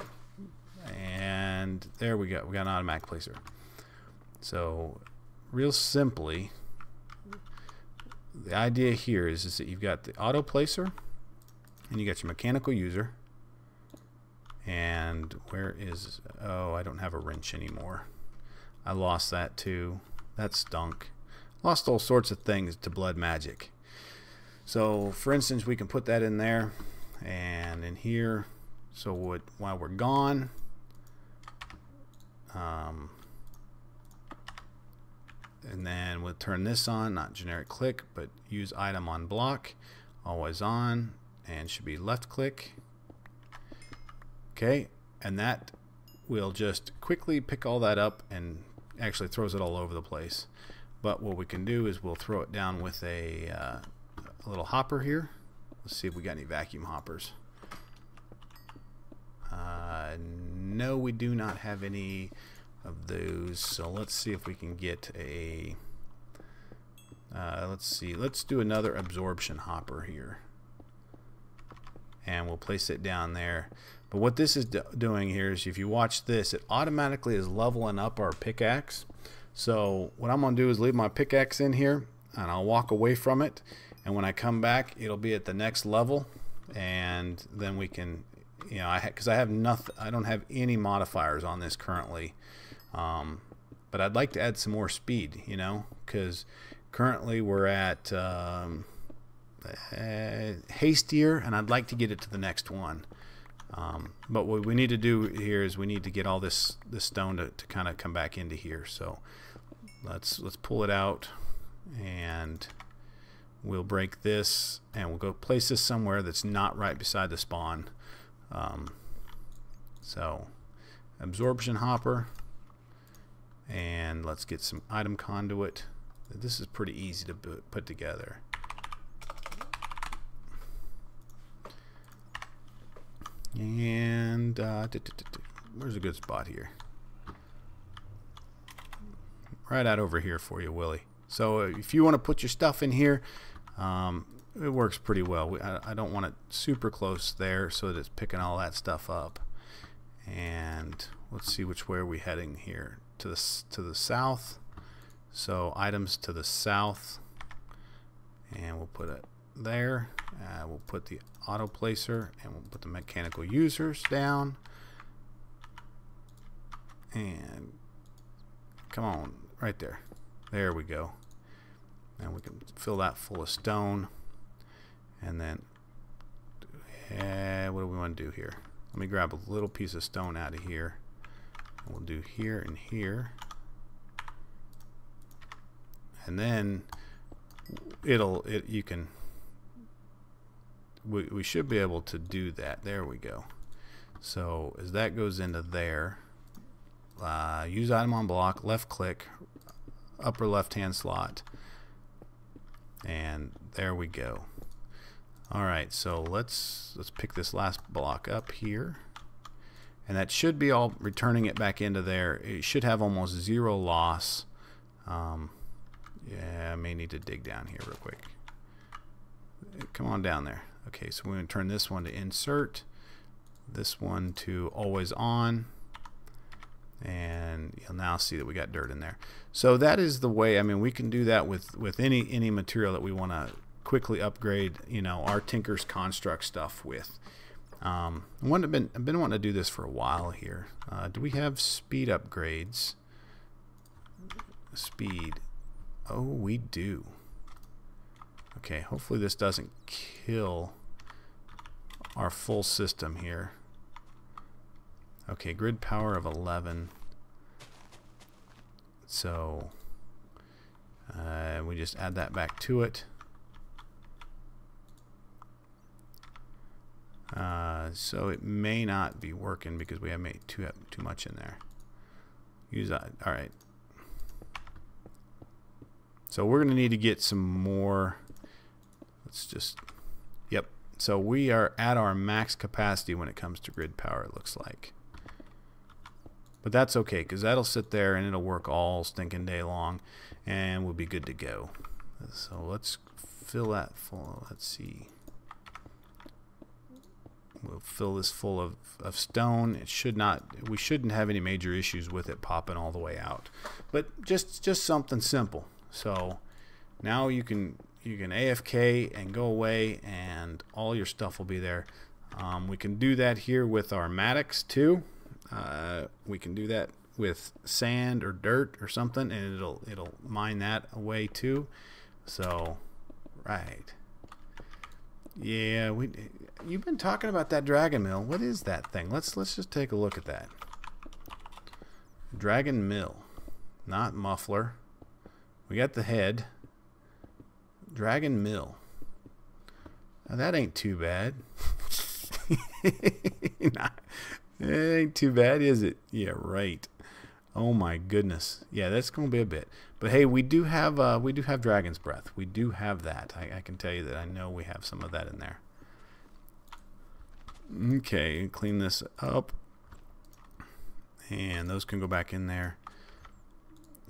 and there we go. We got an automatic placer. So, real simply, the idea here is that you've got the auto placer, and you got your mechanical user. And where is? Oh, I don't have a wrench anymore. I lost that too. That stunk. Lost all sorts of things to blood magic. So for instance, we can put that in there and in here. So while we're gone, and then we'll turn this on, not generic click, but use item on block, always on, and should be left click. Okay, and that will just quickly pick all that up and actually throws it all over the place. But what we can do is we'll throw it down with a little hopper here. Let's see if we got any vacuum hoppers. No, we do not have any of those. So let's see if we can get a let's see, let's do another absorption hopper here, and we'll place it down there. But what this is doing here is, if you watch this, it automatically is leveling up our pickaxe. So what I'm going to do is leave my pickaxe in here, and I'll walk away from it, and when I come back it'll be at the next level, and then we can, you know, because I have nothing, I don't have any modifiers on this currently, but I'd like to add some more speed, you know, because currently we're at hastier, and I'd like to get it to the next one. But what we need to do here is we need to get all this stone to kind of come back into here. So let's pull it out, and we'll break this, and we'll go place this somewhere that's not right beside the spawn. So absorption hopper, and let's get some item conduit. This is pretty easy to put together. And where's a good spot here? Right out over here for you, Willie. So if you want to put your stuff in here, it works pretty well. I don't want it super close there so that it's picking all that stuff up. And let's see which way are we heading here. To the south. So items to the south, and we'll put it there. We'll put the auto placer, and we'll put the mechanical users down, and come on, right there. There we go. And we can fill that full of stone, and then what do we want to do here? Let me grab a little piece of stone out of here, and we'll do here and here, and then you can. We should be able to do that. There we go. So as that goes into there, use item on block, left click, upper left hand slot, and there we go. Alright, so let's pick this last block up here, and that should be all returning it back into there. It should have almost zero loss. Yeah, I may need to dig down here real quick. Come on down there. Okay, so we're going to turn this one to insert, this one to always on, and you'll now see that we got dirt in there. So that is the way. I mean, we can do that with any material that we want to quickly upgrade, you know, our Tinker's Construct stuff with. I've been wanting to do this for a while here. Do we have speed upgrades? Speed. Oh, we do. Okay, hopefully this doesn't kill our full system here. Okay, grid power of 11. So we just add that back to it. So it may not be working because we have made too much in there. Use that. All right. So we're going to need to get some more. Let's just, yep. So we are at our max capacity when it comes to grid power, it looks like. But that's okay, because that'll sit there and it'll work all stinking day long, and we'll be good to go. So let's fill that full. Let's see. We'll fill this full of stone. It should not. We shouldn't have any major issues with it popping all the way out. But just something simple. So now you can AFK and go away, and all your stuff will be there. We can do that here with our Maddox too. We can do that with sand or dirt or something, and it'll mine that away too. So, right. Yeah, you've been talking about that dragon mill. What is that thing? Let's just take a look at that. Dragon mill, not muffler. We got the head. Dragon mill. Now that ain't too bad. Nah, it ain't too bad, is it? Yeah, right. Oh my goodness. Yeah, that's gonna be a bit. But hey, we do have dragon's breath. We do have that. I can tell you that. I know we have some of that in there. Okay, clean this up, and those can go back in there.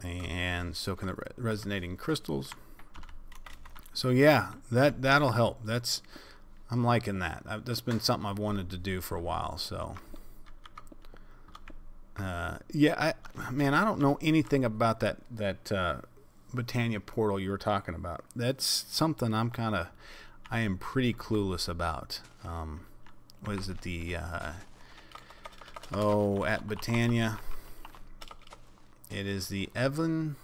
And so can the resonating crystals. So yeah, that'll help. I'm liking that. That's been something I've wanted to do for a while. So yeah, man, I don't know anything about that Britannia portal you were talking about. That's something I am pretty clueless about. What is it? The at Britannia. It is the Evelyn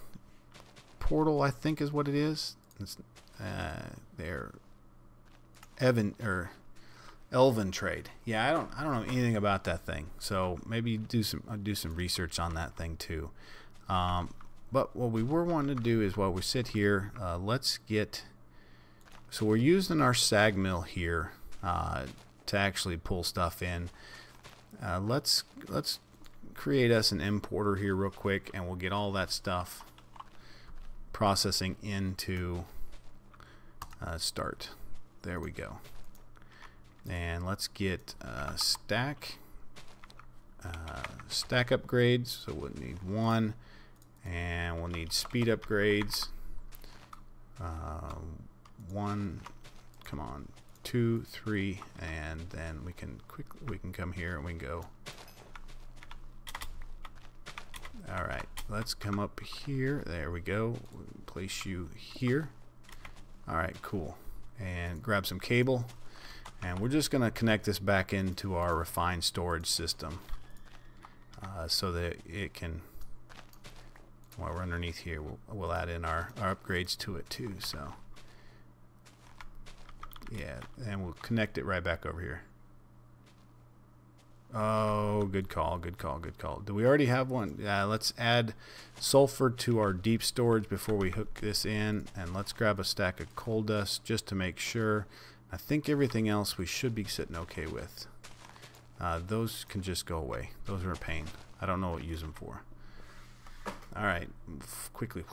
portal, I think, is what it is. It's their Elven trade. Yeah, I don't know anything about that thing. So maybe I'll do some research on that thing too. But what we were wanting to do is while we sit here, let's get. So we're using our sag mill here to actually pull stuff in. Let's create us an importer here real quick, and we'll get all that stuff processing into start. There we go. And let's get stack upgrades. So we'll need 1, and we'll need speed upgrades. 1, come on, 2, 3, and then we can come here and we can go. All right, let's come up here. There we go. We'll place you here. All right, cool. And grab some cable. And we're just going to connect this back into our refined storage system so that it can, while we're underneath here, we'll add in our upgrades to it too. So yeah, and we'll connect it right back over here. Oh, good call, good call, good call. Do we already have one? Yeah, let's add sulfur to our deep storage before we hook this in, and let's grab a stack of coal dust just to make sure. I think everything else we should be sitting okay with. Those can just go away. Those are a pain. I don't know what to use them for. Alright, quickly.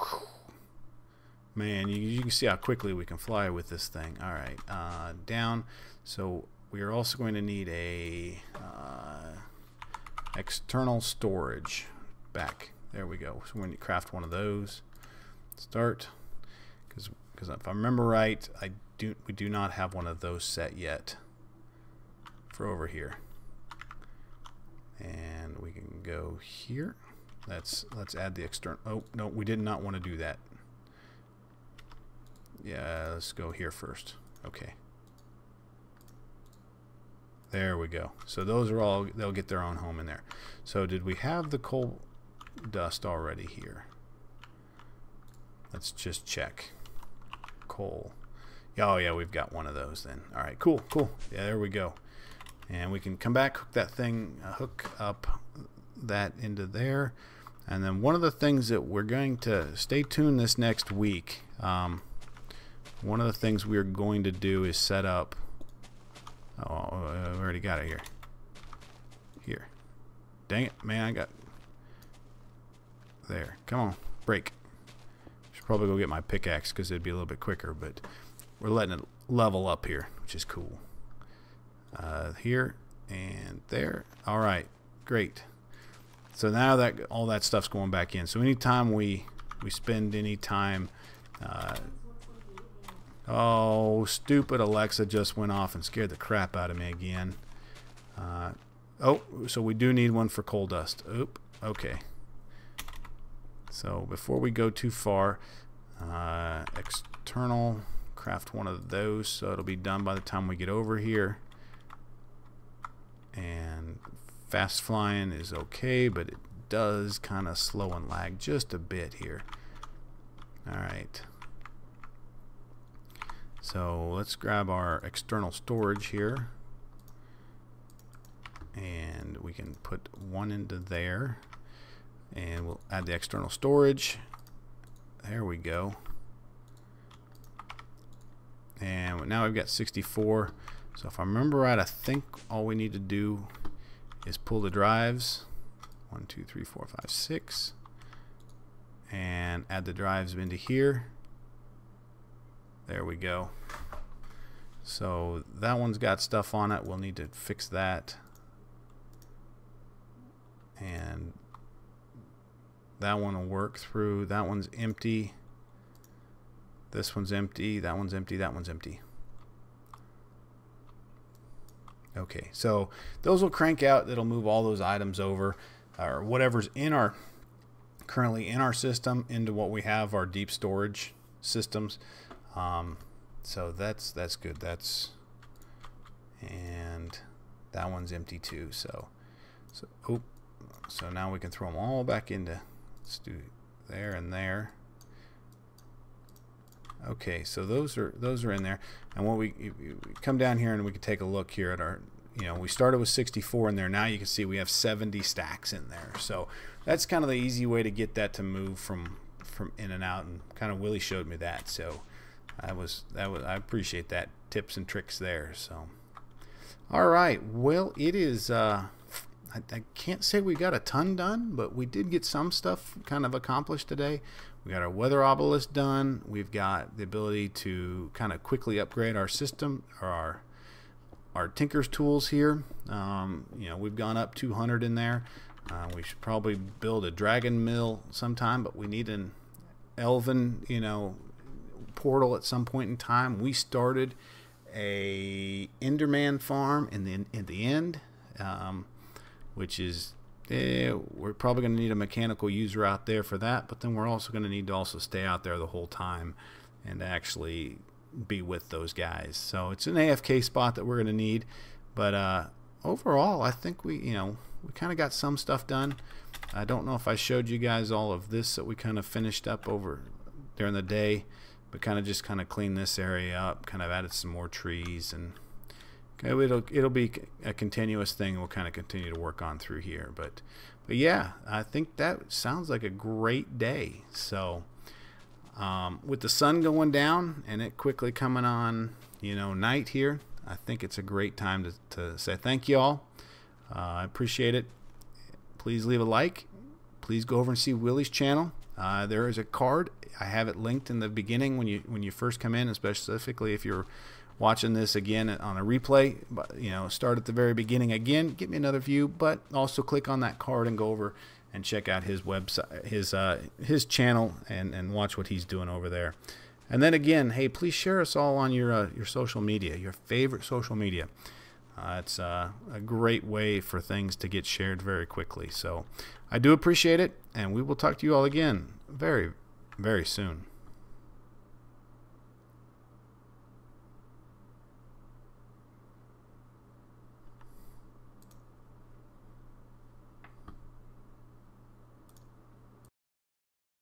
Man, you can see how quickly we can fly with this thing. Alright, down. So we are also going to need a external storage back. There we go. So we're going to craft one of those. Start. Because if I remember right, we do not have one of those set yet for over here. And we can go here. Let's add the external. Oh no, we did not want to do that. Yeah, let's go here first. Okay. There we go. So those are all, they'll get their own home in there. So did we have the coal dust already here? Let's just check. Coal. Oh yeah, we've got one of those then. All right, cool, cool. Yeah, there we go. And we can come back, hook that thing, hook up that into there. And then one of the things that we're going to stay tuned this next week. One of the things we're going to do is set up Oh, we already got it here. Here. Dang it, man, I got... There. Come on. Break. Should probably go get my pickaxe because it'd be a little bit quicker, but we're letting it level up here, which is cool. Here and there. All right. Great. So now that all that stuff's going back in. So anytime we spend any time... oh, stupid Alexa just went off and scared the crap out of me again. Oh, so we do need one for coal dust. Oop. Okay. So before we go too far, external, craft one of those so it'll be done by the time we get over here. And fast flying is okay, but it does kind of slow and lag just a bit here. Alright. So let's grab our external storage here. And we can put one into there. And we'll add the external storage. There we go. And now we've got 64. So if I remember right, I think all we need to do is pull the drives. 1, 2, 3, 4, 5, 6. And add the drives into here. There we go. So that one's got stuff on it. We'll need to fix that. And that one will work through. That one's empty. This one's empty. That one's empty. That one's empty. Okay, so those will crank out. That'll move all those items over, or whatever's in our currently in our system, into what we have our deep storage systems. So that's good. And that one's empty too. So now we can throw them all back into. Let's do there and there. Okay, so those are in there. And what we come down here and we can take a look here at our, we started with 64 in there. Now you can see we have 70 stacks in there. So that's kind of the easy way to get that to move from in and out. And kind of Willie showed me that. So I appreciate that tips and tricks there. So all right, well, it is. I can't say we got a ton done, but we did get some stuff kind of accomplished today. We got our weather obelisk done. We've got the ability to kind of quickly upgrade our system, or our Tinker's tools here. We've gone up 200 in there. We should probably build a dragon mill sometime, but we need an elven, portal at some point in time. We started a Enderman farm in the end. Which is, we're probably going to need a mechanical user out there for that, but then we're also going to need to also stay out there the whole time and actually be with those guys. So it's an AFK spot that we're going to need, but overall, I think we kind of got some stuff done. I don't know if I showed you guys all of this that we kind of finished up over during the day, but kind of cleaned this area up, kind of added some more trees, and it'll be a continuous thing. We'll kind of continue to work on through here, but yeah, I think that sounds like a great day. So with the sun going down and it quickly coming on, night here, I think it's a great time to say thank you all. I appreciate it. Please leave a like. Please go over and see Willie's channel. There is a card. I have it linked in the beginning when you first come in, specifically if you're watching this again on a replay. But start at the very beginning again, get me another view, but also click on that card and go over and check out his website, his channel, and watch what he's doing over there. And then again, hey, please share us all on your social media, your favorite social media. It's a great way for things to get shared very quickly. So I do appreciate it, and we will talk to you all again very, very soon.